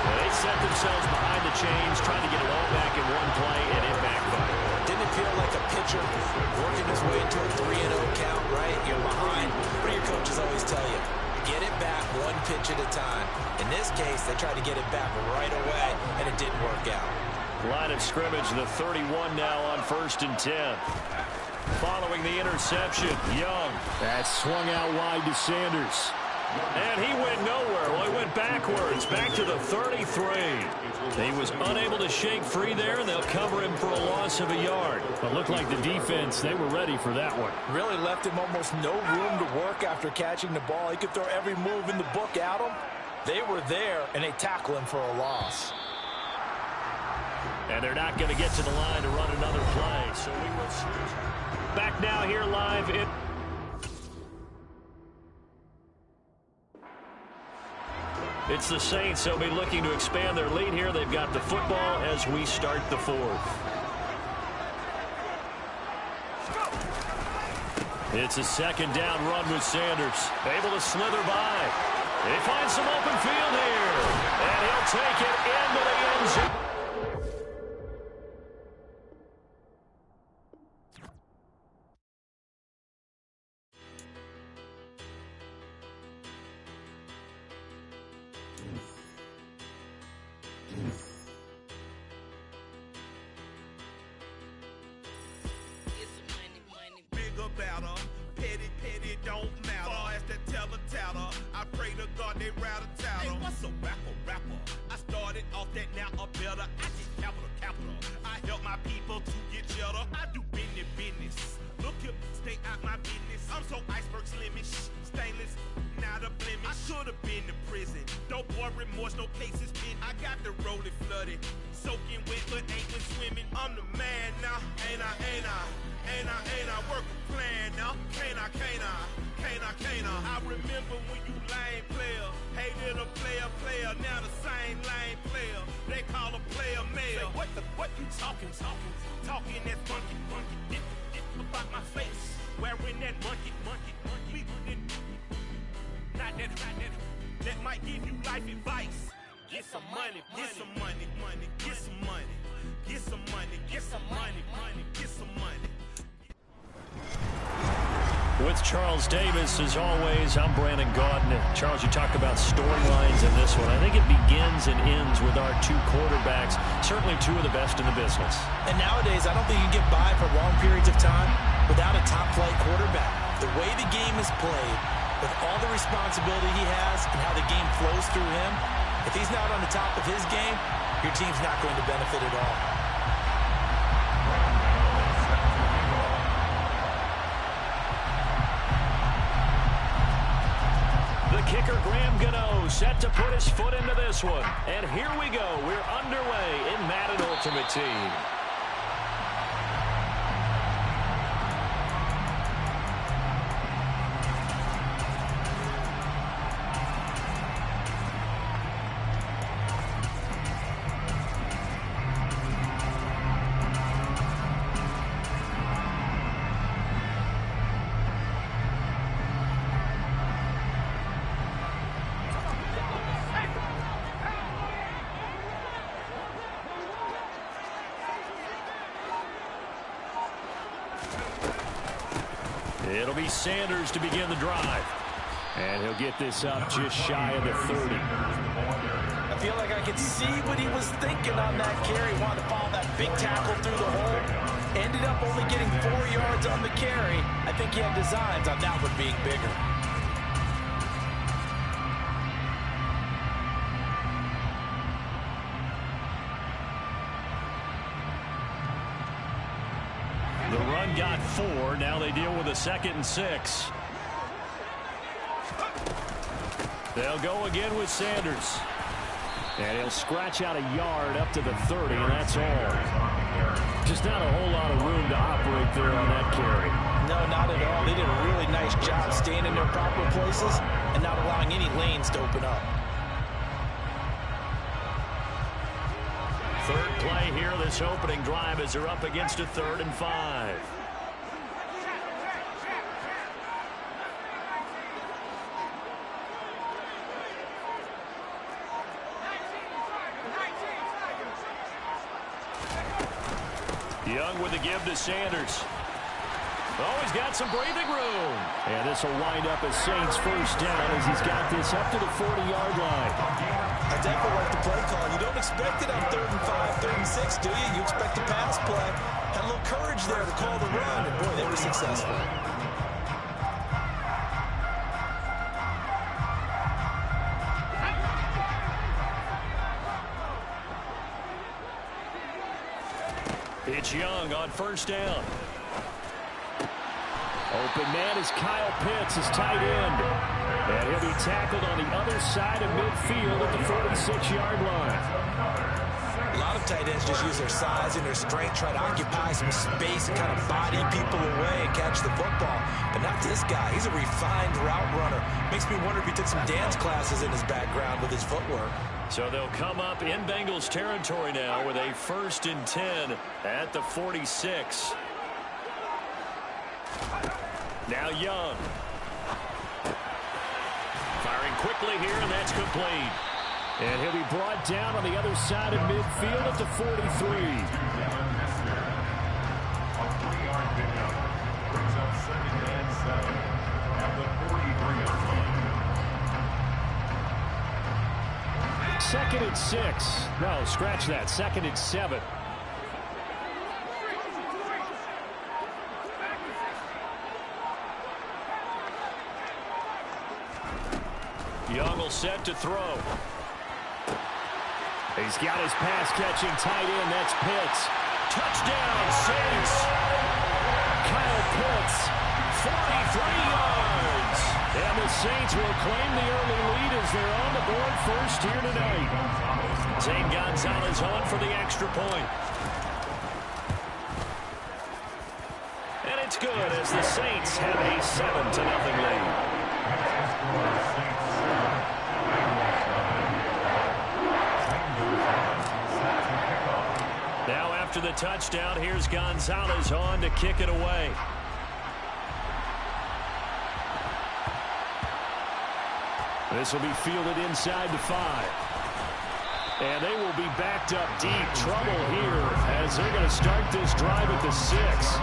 They set themselves behind the chains, trying to get it all back in one play, and it backfired. Didn't it feel like a pitcher working his way into a 3-0 count, right? You're behind. What do your coaches always tell you? Get it back one pitch at a time. In this case, they tried to get it back right away, and it didn't work out. Line of scrimmage, the 31 now on 1st and 10. Following the interception, Young. That swung out wide to Sanders. And he went nowhere. Well, he went backwards, back to the 33. He was unable to shake free there, and they'll cover him for a loss of a yard. But looked like the defense, they were ready for that one. Really left him almost no room to work after catching the ball. He could throw every move in the book at him. They were there, and they tackle him for a loss. And they're not going to get to the line to run another play. So we will switch. Back now here live in... It's the Saints. They'll be looking to expand their lead here. They've got the football as we start the fourth. It's a second down run with Sanders. Able to slither by. He finds some open field here. And he'll take it into the end zone. With Charles Davis, as always, I'm Brandon Gaudin. Charles, you talk about storylines in this one. I think it begins and ends with our two quarterbacks, certainly two of the best in the business. And nowadays, I don't think you can get by for long periods of time without a top-flight quarterback. The way the game is played, with all the responsibility he has and how the game flows through him, if he's not on the top of his game, your team's not going to benefit at all. Kicker Graham Gano set to put his foot into this one. And here we go. We're underway in Madden Ultimate Team. It'll be Sanders to begin the drive. And he'll get this up just shy of the 30. I feel like I could see what he was thinking on that carry. Wanted to follow that big tackle through the hole. Ended up only getting 4 yards on the carry. I think he had designs on that one being bigger. The run got 4. Now they deal with a 2nd and 6. They'll go again with Sanders. And he'll scratch out a yard up to the 30, and that's all. Just not a whole lot of room to operate there on that carry. No, not at all. They did a really nice job staying in their proper places and not allowing any lanes to open up. Third play here, this opening drive, as they're up against a 3rd and 5. Young with the give to Sanders. Oh, he's got some breathing room. And this will wind up as Saints first down as he's got this up to the 40-yard line. I definitely like the play call. You don't expect it on 3rd and 5, 3rd and 6, do you? You expect a pass play. Had a little courage there to call the run, and boy, they were successful. It's Young on first down. Open man is Kyle Pitts, his tight end. And he'll be tackled on the other side of midfield at the 46-yard line. A lot of tight ends just use their size and their strength, try to occupy some space and kind of body people away and catch the football. But not this guy. He's a refined route runner. Makes me wonder if he took some dance classes in his background with his footwork. So they'll come up in Bengals territory now with a 1st and 10 at the 46. Now Young. Firing quickly here, and that's complete. And he'll be brought down on the other side of midfield at the 43. A 3-yard pickup brings up 2nd and 7 at the 43-yard line. 2nd and 6. No, scratch that. 2nd and 7. Young will set to throw. He's got his pass-catching tight end. That's Pitts. Touchdown, Saints. Kyle Pitts, 43 yards. And the Saints will claim the early lead as they're on the board first here tonight. Zane Gonzalez on for the extra point. And it's good as the Saints have a 7-0 lead. Now after the touchdown, here's Gonzalez on to kick it away. This will be fielded inside the 5. And they will be backed up deep. Trouble here as they're going to start this drive at the 6.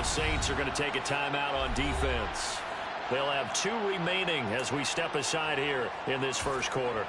Saints are going to take a timeout on defense. They'll have 2 remaining as we step aside here in this first quarter.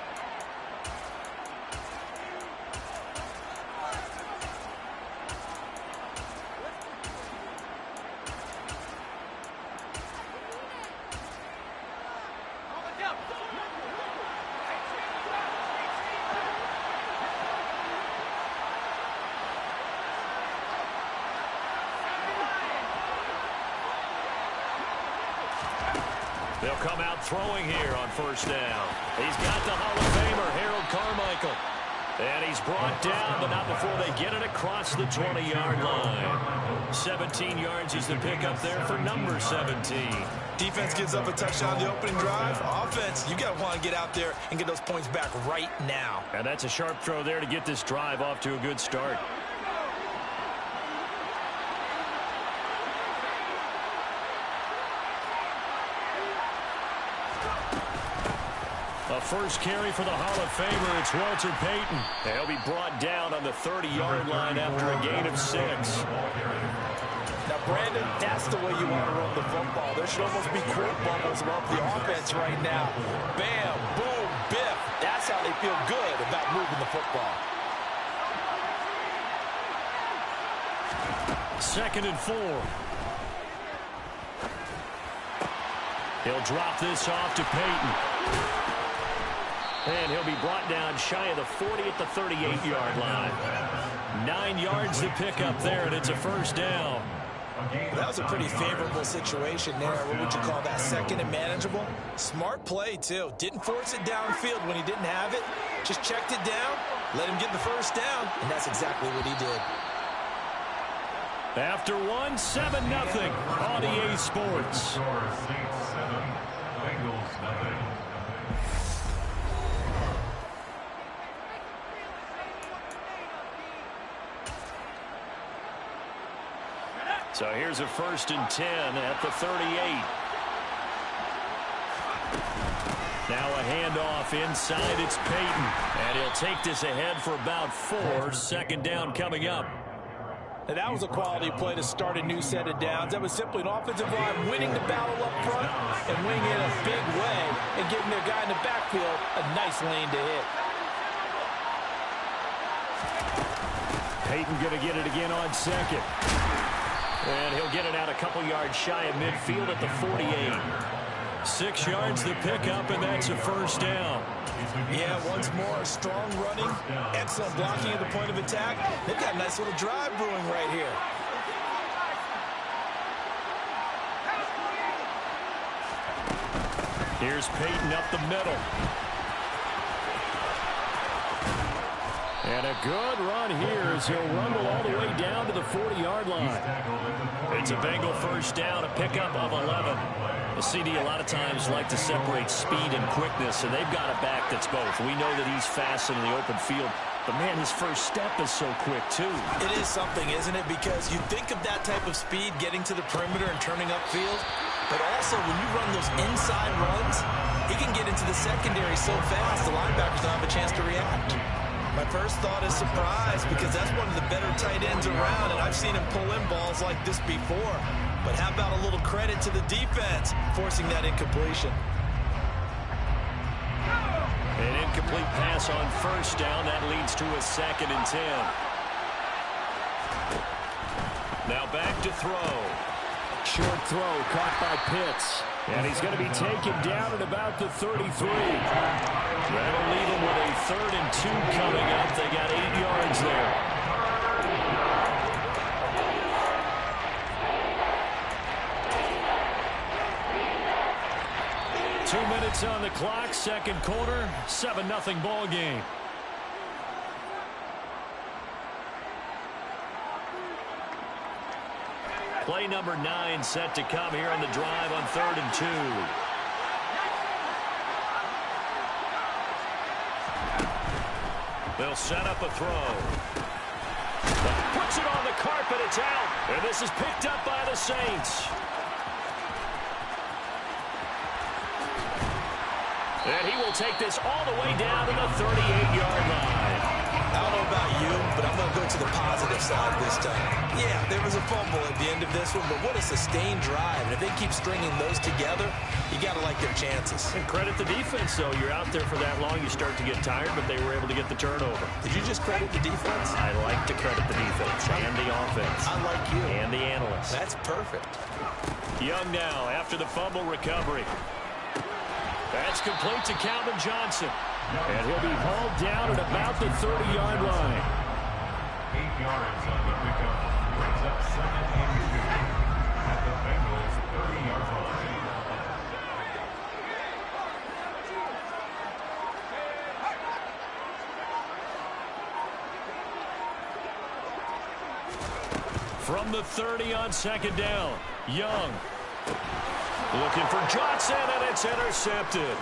They'll come out throwing here on first down. He's got the Hall of Famer, Harold Carmichael. And he's brought down, but not before they get it across the 20-yard line. 17 yards is the pickup there for number 17. Defense gives up a touchdown the opening drive. Offense, you got to want to get out there and get those points back right now. And that's a sharp throw there to get this drive off to a good start. A first carry for the Hall of Famer. It's Walter Payton. He'll be brought down on the 30-yard line after a gain of 6. Now, Brandon, that's the way you want to run the football. There should almost be quote bubbles about the offense right now. Bam, boom, biff. That's how they feel good about moving the football. 2nd and 4. He'll drop this off to Payton. And he'll be brought down shy of the 40 at the 38-yard line. 9 yards to pick up there, and it's a first down. That was a pretty favorable situation there. What would you call that? 2nd and manageable? Smart play, too. Didn't force it downfield when he didn't have it. Just checked it down, let him get the first down, and that's exactly what he did. After 1, 7-0 on EA Sports. Saints 7, Bengals nothing. So here's a 1st and 10 at the 38. Now a handoff inside. It's Payton. And he'll take this ahead for about 4. 2nd down coming up. Now that was a quality play to start a new set of downs. That was simply an offensive line winning the battle up front and winning it a big way and giving their guy in the backfield a nice lane to hit. Payton going to get it again on 2nd. And he'll get it out a couple yards shy of midfield at the 48. 6 yards the pickup, and that's a first down. Yeah, once more, strong running, excellent blocking at the point of attack. They've got a nice little drive brewing right here. Here's Payton up the middle. And a good run here as he'll rumble all the way down to the 40-yard line. It's a Bengal first down, a pickup of 11. The CD a lot of times like to separate speed and quickness, and they've got a back that's both. We know that he's fast in the open field, but, man, his first step is so quick, too. It is something, isn't it? Because you think of that type of speed getting to the perimeter and turning upfield, but also when you run those inside runs, he can get into the secondary so fast the linebackers don't have a chance to react. My first thought is surprise because that's one of the better tight ends around, and I've seen him pull in balls like this before. But how about a little credit to the defense forcing that incompletion? An incomplete pass on first down. That leads to a 2nd and 10. Now back to throw. Short throw caught by Pitts. And he's going to be taken down at about the 33. That'll leave him with a 3rd and 2 coming up. They got 8 yards there. Two minutes on the clock, 2nd quarter, 7-0 ball game. Play number 9 set to come here on the drive on 3rd and 2. They'll set up a throw. Puts it on the carpet, it's out. And this is picked up by the Saints. And he will take this all the way down to the 38-yard line. I don't know about you, but I'm going to go to the positive side this time. Yeah, there was a fumble at the end of this one, but what a sustained drive. And if they keep stringing those together, you got to like their chances. And credit the defense, though. You're out there for that long, you start to get tired, but they were able to get the turnover. Did you just credit the defense? I like to credit the defense and the offense. I like you. And the analysts. That's perfect. Young now after the fumble recovery. That's complete to Calvin Johnson. And he'll be hauled down at about the 30-yard line. 8 yards on the pickup. Brings up 2nd and 2 at the Bengals 30-yard line. From the 30 on second down, Young. Looking for Johnson, and it's intercepted.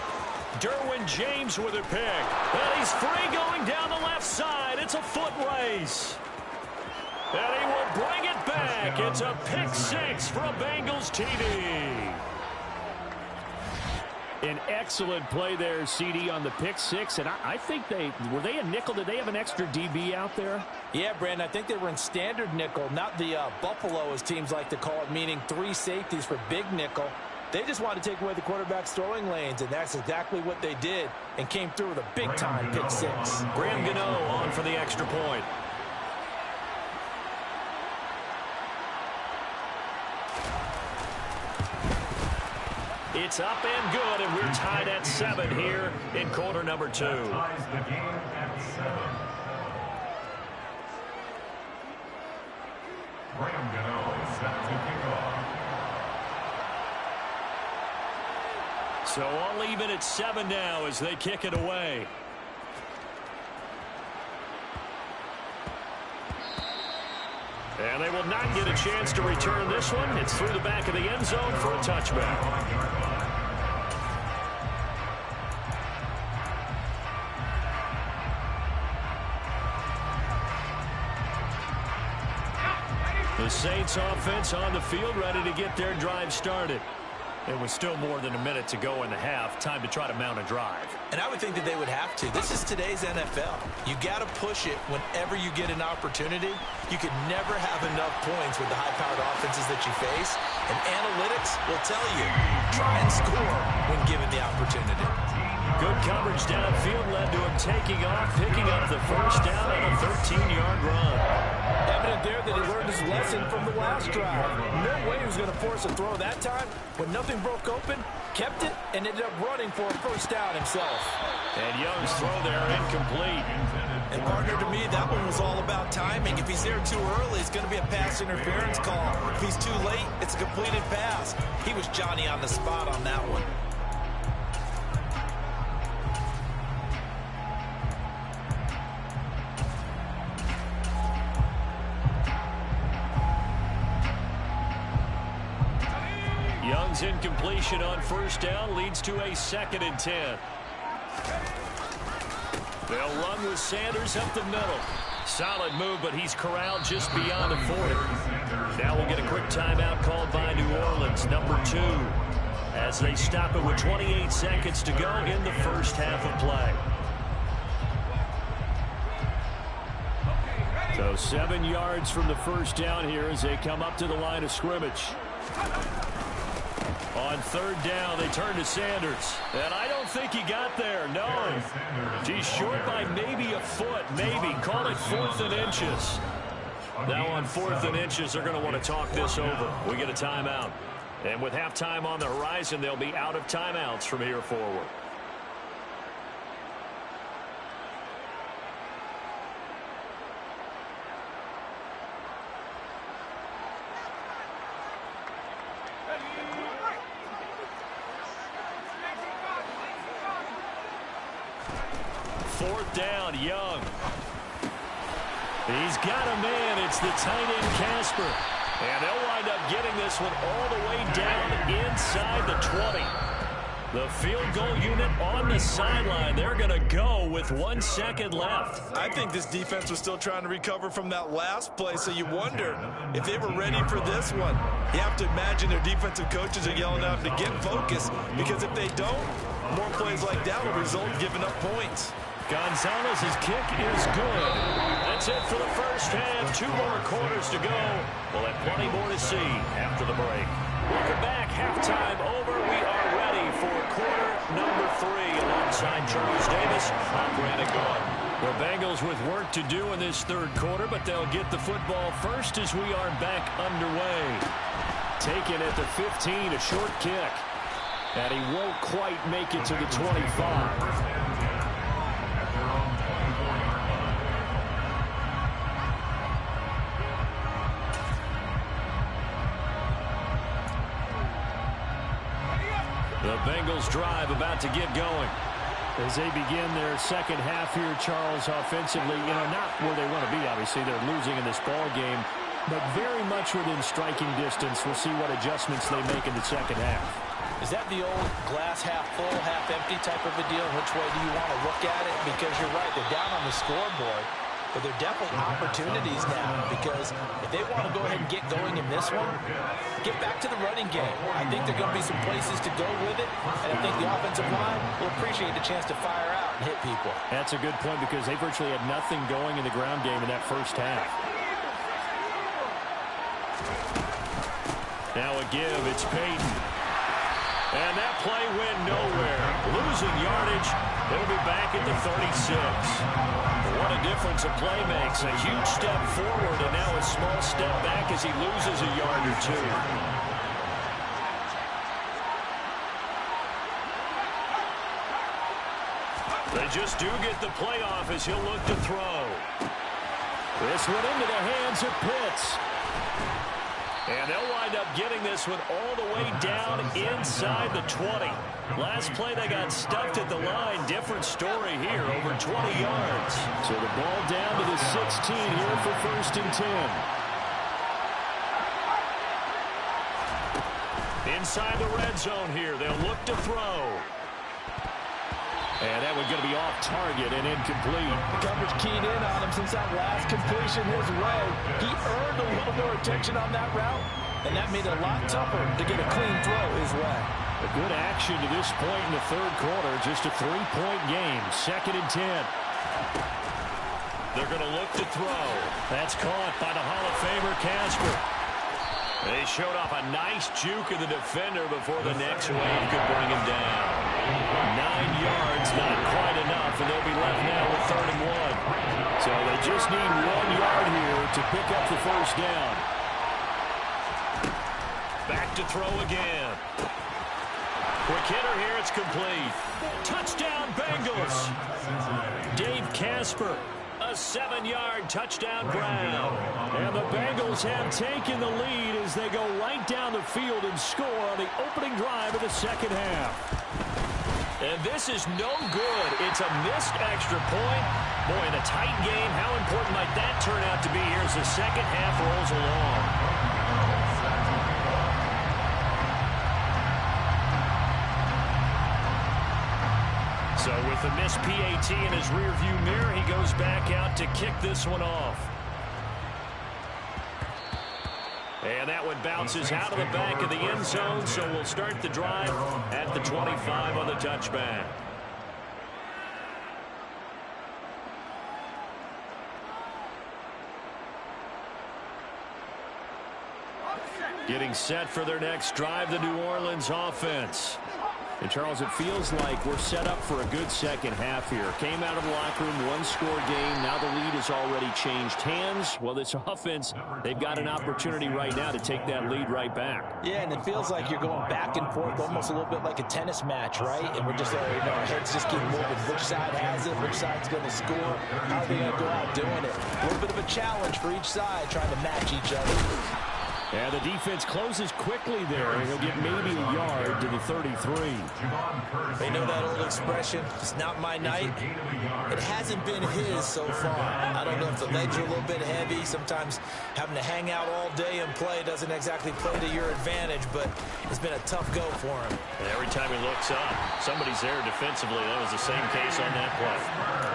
Derwin James with a pick. And he's free going down the left side. It's a foot race. And he will bring it back. It's a pick six for a Bengals TD. An excellent play there, CD, on the pick six. And I think were they a nickel? Did they have an extra DB out there? Yeah, Brandon, I think they were in standard nickel, not the Buffalo, as teams like to call it, meaning 3 safeties for big nickel. They just wanted to take away the quarterback's throwing lanes, and that's exactly what they did, and came through with a big-time pick six. Graham Gano on for the extra point. It's up and good, and we're tied at 7 here in quarter number 2. Ties the game at 7. Graham Gano set to kick off. So all even at 7 now as they kick it away. And they will not get a chance to return this one. It's through the back of the end zone for a touchback. The Saints offense on the field, ready to get their drive started. It was still more than a minute to go in the half. Time to try to mount a drive. And I would think that they would have to. This is today's NFL. You got to push it whenever you get an opportunity. You could never have enough points with the high-powered offenses that you face. And analytics will tell you, try and score when given the opportunity. Good coverage downfield led to him taking off, picking up the first down on a 13-yard run. Evident there that he learned his lesson from the last drive. No way he was going to force a throw that time. When nothing broke open, kept it, and ended up running for a first down himself. And Young's throw there incomplete. And partner, to me, that one was all about timing. If he's there too early, it's going to be a pass interference call. If he's too late, it's a completed pass. He was Johnny on the spot on that one. Young's incompletion on first down leads to a 2nd and 10. They'll run with Sanders up the middle. Solid move, but he's corralled just beyond the 40. Now we'll get a quick timeout called by New Orleans, number 2, as they stop it with 28 seconds to go in the first half of play. So 7 yards from the first down here as they come up to the line of scrimmage. On third down, they turn to Sanders. And I don't think he got there. No. He's short by maybe a foot. Maybe. Call it 4th and inches. Now on 4th and inches, they're going to want to talk this over. We get a timeout. And with halftime on the horizon, they'll be out of timeouts from here forward. Fourth down, Young. He's got a man. It's the tight end, Casper. And they'll wind up getting this one all the way down inside the 20. The field goal unit on the sideline. They're going to go with 1 second left. I think this defense was still trying to recover from that last play, so you wonder if they were ready for this one. You have to imagine their defensive coaches are yelling at them to get focused, because if they don't, more plays like that will result in giving up points. Gonzalez's kick is good. That's it for the first half. 2 more quarters to go. We'll have plenty more to see after the break. Welcome back. Halftime over. We are ready for quarter number 3. Alongside Charles Davis, I'm Brandon Gaudin. The Bengals with work to do in this third quarter, but they'll get the football first as we are back underway. Taken at the 15, a short kick. And he won't quite make it to the 25. The Bengals drive about to get going. As they begin their second half here, Charles, offensively, not where they want to be, obviously. They're losing in this ball game. but very much within striking distance. We'll see what adjustments they make in the second half. Is that the old glass half full, half empty type of a deal? Which way do you want to look at it? Because you're right, they're down on the scoreboard, but they're definitely opportunities now, because if they want to go ahead and get going in this one, get back to the running game. I think there are going to be some places to go with it, and I think the offensive line will appreciate the chance to fire out and hit people. That's a good point, because they virtually had nothing going in the ground game in that first half. Now a give, it's Peyton. And that play went nowhere. Losing yardage. They'll be back at the 36. What a difference a play makes. A huge step forward and now a small step back as he loses a yard or two. They just do get the play off as he'll look to throw. This one into the hands of Pitts. And they'll wind up getting this one all the way down inside the 20. Last play they got stuffed at the line. Different story here, over 20 yards. So the ball down to the 16 here for 1st and 10. Inside the red zone here, they'll look to throw. And that one's going to be off target and incomplete. The coverage keyed in on him since that last completion his way. He earned a little more attention on that route, and that made it a lot tougher to get a clean throw his way. A good action to this point in the third quarter. Just a 3-point game. 2nd and 10. They're going to look to throw. That's caught by the Hall of Famer Casper. They showed off a nice juke of the defender before the next wave could bring him down. 9 yards, not quite enough, and they'll be left now with 3rd and 1. So they just need 1 yard here to pick up the first down. Back to throw again. Quick hitter here, it's complete. Touchdown Bengals. Dave Casper. A 7-yard touchdown grab. And the Bengals have taken the lead as they go right down the field and score on the opening drive of the second half. And this is no good. It's a missed extra point. Boy, in a tight game, how important might that turn out to be here as the second half rolls along? So with the missed PAT in his rearview mirror, he goes back out to kick this one off. And that one bounces out of the back of the end zone, so we'll start the drive at the 25 on the touchback. Getting set for their next drive, the New Orleans offense. And, Charles, it feels like we're set up for a good second half here. Came out of the locker room, one-score game. Now the lead has already changed hands. Well, this offense, they've got an opportunity right now to take that lead right back. Yeah, and it feels like you're going back and forth, almost a little bit like a tennis match, right? And we're just, our heads just keep moving. Which side has it? Which side's going to score? How are they going to go out doing it? A little bit of a challenge for each side, trying to match each other. And the defense closes quickly there, and he'll get maybe a yard to the 33. They know that old expression, it's not my night. It hasn't been his so far. I don't know if the legs are a little bit heavy. Sometimes having to hang out all day and play doesn't exactly play to your advantage, but it's been a tough go for him. And every time he looks up, somebody's there defensively. That was the same case on that play.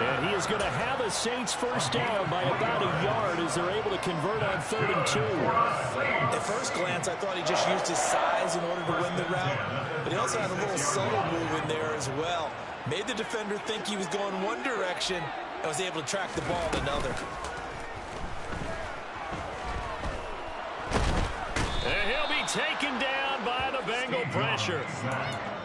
And he is going to have a Saints first down by about a yard as they're able to convert on 3rd and 2. At first glance, I thought he just used his size in order to win the route, but he also had a little subtle move in there as well. Made the defender think he was going one direction and was able to track the ball in another. And he'll be taken down by the Bengal pressure.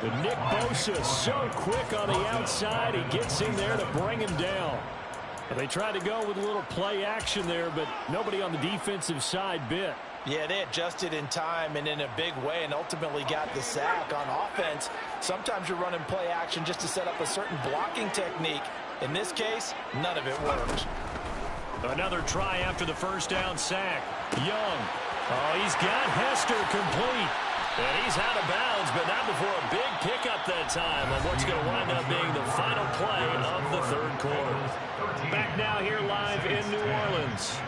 But Nick Bosa so quick on the outside, he gets in there to bring him down. And they tried to go with a little play action there, but nobody on the defensive side bit. Yeah, they adjusted in time and in a big way and ultimately got the sack on offense. Sometimes you're running play action just to set up a certain blocking technique. In this case, none of it worked. Another try after the first down sack. Young. Oh, he's got Hester complete. And he's out of bounds, but not before a big pickup that time on what's going to wind up being the final play of the third quarter. Back now here live in New Orleans.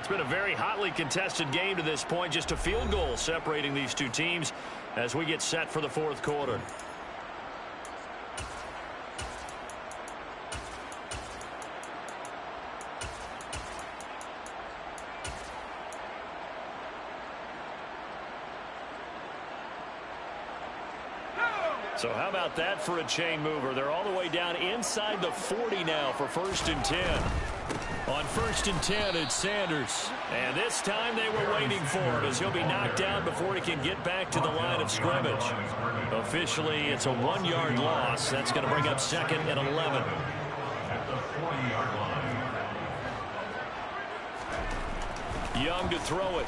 It's been a very hotly contested game to this point. Just a field goal separating these two teams as we get set for the fourth quarter. So how about that for a chain mover? They're all the way down inside the 40 now for 1st and 10. On 1st and 10, it's Sanders. And this time they were waiting for him as he'll be knocked down before he can get back to the line of scrimmage. Officially, it's a 1-yard loss. That's going to bring up 2nd and 11. At the 40-yard line. Young to throw it.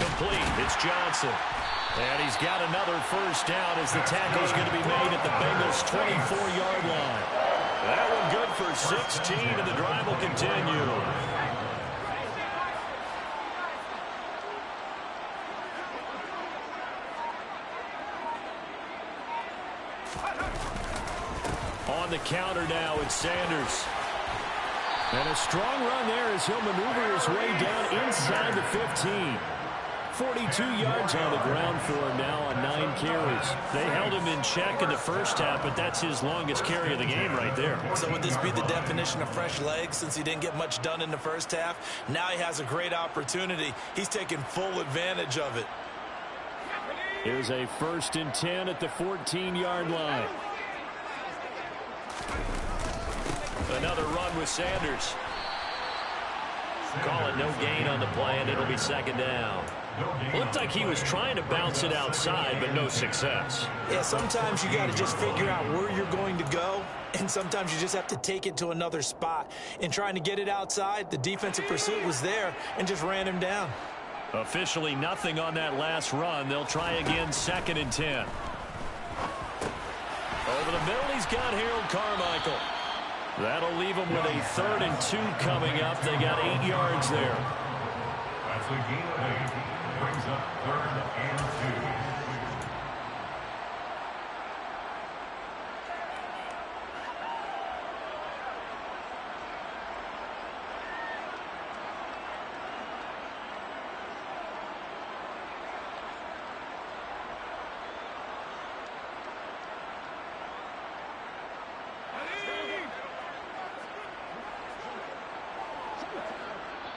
Complete. It's Johnson. And he's got another first down as the tackle's going to be made at the Bengals' 24-yard line. That one good for 16, and the drive will continue. On the counter now, it's Sanders. And a strong run there as he'll maneuver his way down inside the 15. 42 yards on the ground for him now on 9 carries. They held him in check in the first half, but that's his longest carry of the game right there. So would this be the definition of fresh legs since he didn't get much done in the first half? Now he has a great opportunity. He's taking full advantage of it. Here's a 1st and 10 at the 14-yard line. Another run with Sanders. Call it no gain on the play, and it'll be 2nd down. Looked like he was trying to bounce it outside, but no success. Yeah, sometimes you got to just figure out where you're going to go, and sometimes you just have to take it to another spot. In trying to get it outside, the defensive pursuit was there and just ran him down. Officially nothing on that last run. They'll try again, 2nd and 10. Over the middle, he's got Harold Carmichael. That'll leave him with a 3rd and 2 coming up. They got 8 yards there. That's a gain of 8. Brings up 3rd and 2.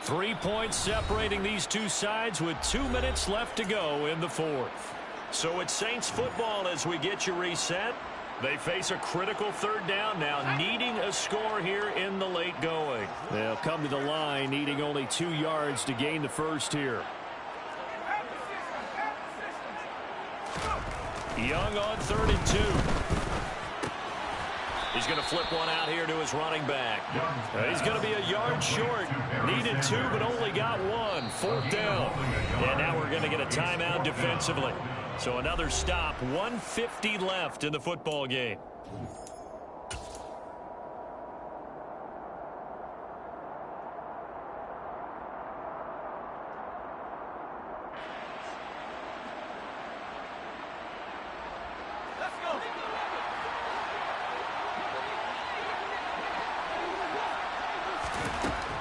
Three points separating these two sides with 2 minutes left to go in the fourth. So it's Saints football as we get you reset. They face a critical 3rd down now, needing a score here in the late going. They'll come to the line needing only 2 yards to gain the first here. Young on 3rd and 2. He's going to flip one out here to his running back. He's going to be a yard short. Needed 2, but only got 1. 4th down. And now we're going to get a timeout defensively. So another stop. 1:50 left in the football game.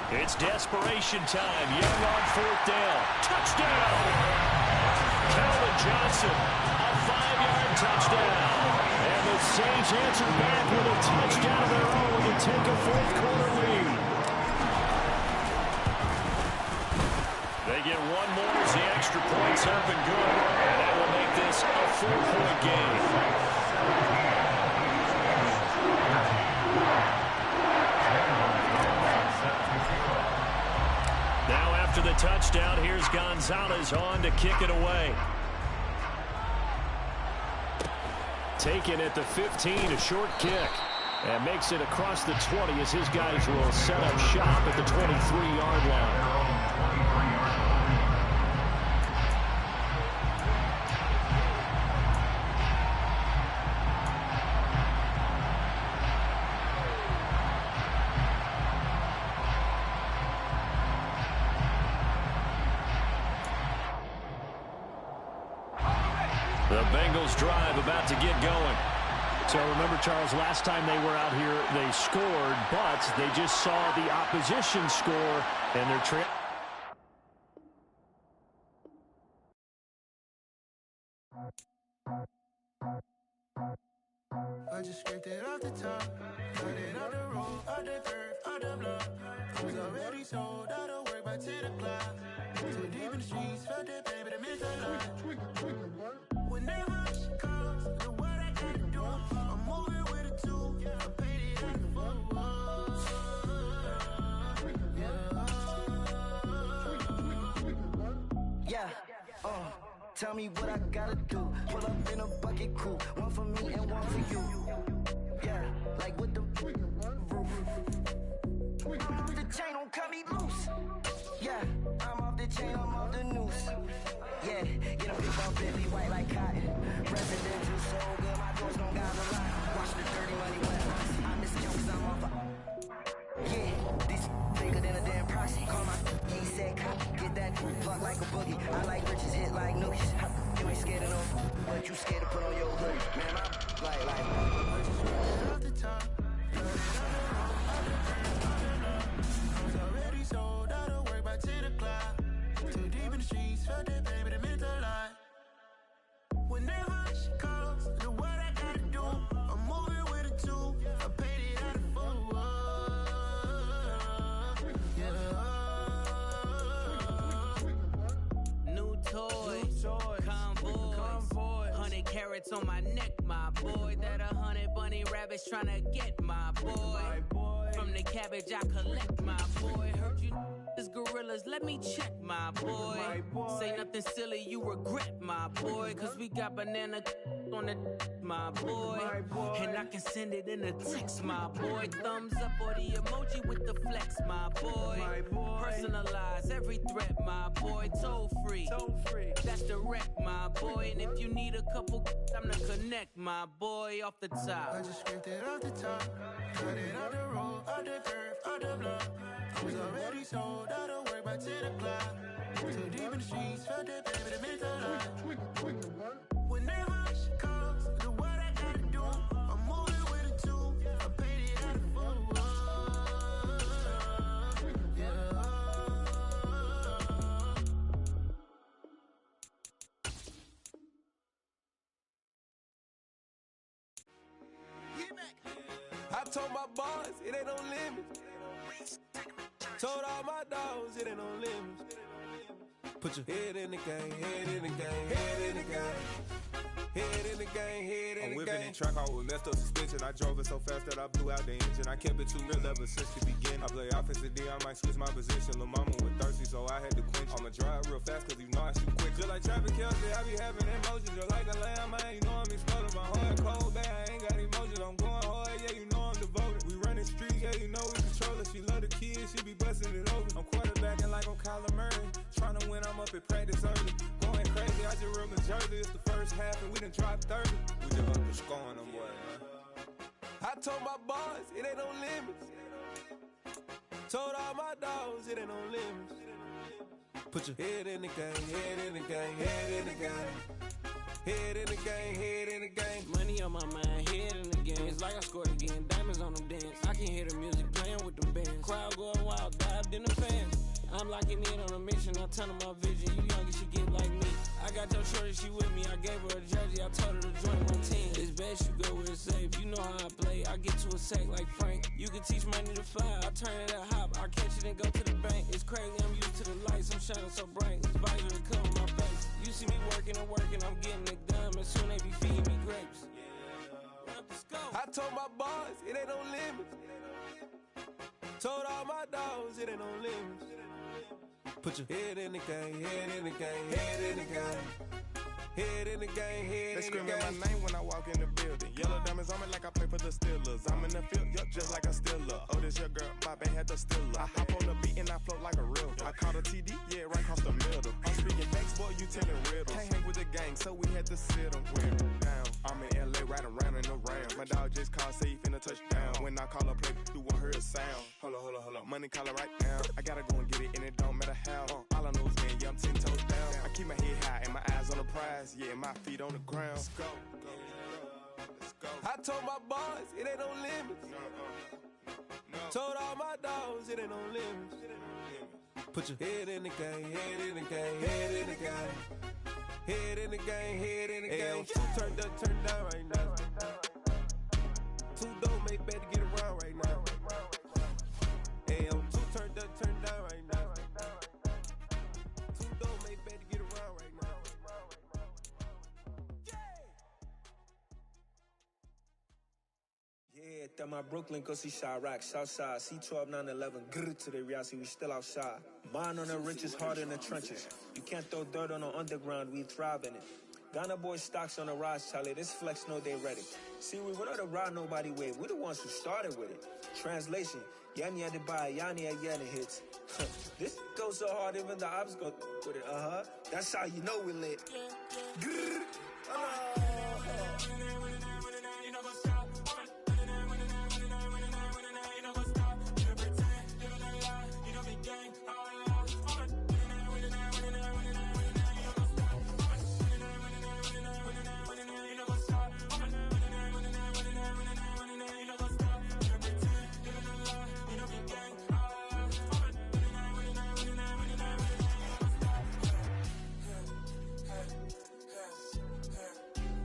It's desperation time. Young on 4th down. Touchdown! Calvin Johnson, a 5-yard touchdown. And the Saints answer back with a touchdown of their own to take a fourth-quarter lead. They get one more as the extra points up and good. And that will make this a 4-point game. After the touchdown, here's Gonzalez on to kick it away. Taken at the 15, a short kick. And makes it across the 20 as his guys will set up shop at the 23-yard line. The Bengals drive about to get going. So remember, Charles, last time they were out here, they scored, but they just saw the opposition score, and they're I just scraped it off the top, cut it out the road, out the curve, out the block. I was already sold, out of work by 10 o'clock. Too deep in the streets, felt that baby, that meant a lot. Whenever she calls, the what I gotta do, I'm moving with a two, I paid it out the full. Yeah, tell me what I gotta do. Pull up in a bucket crew, one for me and one for you. Yeah, like with the roof. I'm off the chain, don't cut me loose. Yeah, I'm off the chain, I'm off the noose. Yeah, get a big ball Bentley, white like cotton. Presidential, so good, my doors don't got a lot. Watch the dirty money wet. I miss you cause I'm off a... Yeah, these bigger than a damn proxy. Call my he said cop, get that plug like a boogie. I like riches, hit like nookies. You ain't scared of no, but you scared to put on your hoodie. Man, my like. I just rolled off the top. I was already sold out of work by 10 o'clock. Too deep in the streets, felt that baby, that meant a lot. Whenever she calls, the what I gotta do, I'm moving with a two. I paid it out of full. Yeah. New toys, convoys, 100 carats on my neck, my boy. That 100 bunny rabbits tryna get my boy. From the cabbage I collect, my boy. Heard you is gorillas, let me check, my boy. Say nothing silly, you regret, my boy. Cause we got banana on the my boy. And I can send it in a text, my boy. Thumbs up or the emoji with the flex, my boy. Personalize every threat, my boy. Toll free, that's direct, my boy. And if you need a couple, I'm to connect, my boy, off the top. I just scraped it off the top, cut it out the road, out the curve, out the block. I was already sold out of work by 10 o'clock. Too deep in the streets, felt that baby, that meant a lot. Whenever she calls, the what I gotta do, I'm moving with a two. I paid it out of full. Yeah. I told my boys, it ain't no limits. Told all my dogs, it ain't no limits. Put your head in the game, head in the game, head in the game. Head in the game, head in the game. I'm whipping the track out with messed up suspension. I drove it so fast that I blew out the engine. I kept it too real ever since the beginning. I play offensive D, I might switch my position. Lil' mama was thirsty, so I had to quench. I'ma drive real fast, cause you know I shoot quick. Just like Travis Kelce, I be having emotions. Just like a lamb, man, you know I'm exploding. My heart cold, bad, I ain't got emotions. I'm going hard, yeah, you know I'm devoted. We running streets, yeah, you know we control it. She love the kids, she be busting it over. I'm quarterbacking like I'm Kyler Murray. Trying to win, I'm up at practice early. Going crazy, I just real Jersey. It's the first half and we done dropped 30. We just up to scoring them, boy, man. I told my boys, it ain't no limits. Told all my dogs, it ain't no limits. Put your head in the game, head in the game, head in the game. Head in the game, head in the game. Money on my mind, head in the game. It's like I scored again, diamonds on them dance. I can hear the music playing with them bands. Crowd going wild, dived in the fans. I'm locking in on a mission, I turn on my vision. You young, you should get like me. I got your shorty, she with me. I gave her a jersey, I told her to join my team. It's best you go where it's safe. You know how I play, I get to a sack like Frank. You can teach money to fly, I turn it at hop. I catch it and go to the bank. It's crazy, I'm used to the lights, I'm shining so bright. This visor to come on my face. You see me working and working, I'm getting it done. And soon they be feeding me grapes. I told my boys, it ain't no limits. Told all my dogs, it ain't no limits. Put your head in the game, head in the game, head in the game. Head in the game, head in the game. They screaming my name when I walk in the building. Yellow diamonds on me like I play for the Steelers. I'm in the field, yup, just like a Steeler. Oh, this your girl, my band had the Steeler. I hop on the beat and I float like a real. I caught a TD, yeah, right across the middle. I'm speaking facts, boy, you telling riddles. Can't hang with the gang, so we had to sit them down. I'm in LA, riding around in the Rams. My dog just called, say he finna touchdown. When I call a play, you won't hear a sound. Hold up, money caller right now. I gotta go and get it, and it don't matter how. All I know is, man, yeah, I'm 10 toes down. I keep my head high and my eyes on the prize. Yeah, my feet on the ground. Let's go. I told my boys, it ain't no limits. Told all my dogs, it ain't no limits. Put your head in the game, head in the game, head in the game. Head in the game, head in the game. Two turned up, turned down right now. Two dope make better get around right now. Hey, I'm two turned up, turned down right now. Two dope make better get around right now. Yeah, that my Brooklyn, go see Chirac, Southside, C12, 911, grrr to the reality, we still outside. Mine on the richest, heart in the trenches. You can't throw dirt on the underground, we thrive in it. Ghana boys stocks on the rise, Charlie, this flex know they ready. See, we wouldn't have ride nobody with, we the ones who started with it. Translation, Yanni had to buy, Yanni had Yanni hits. This goes so hard, even the ops go with it, That's how you know we lit. Grrr.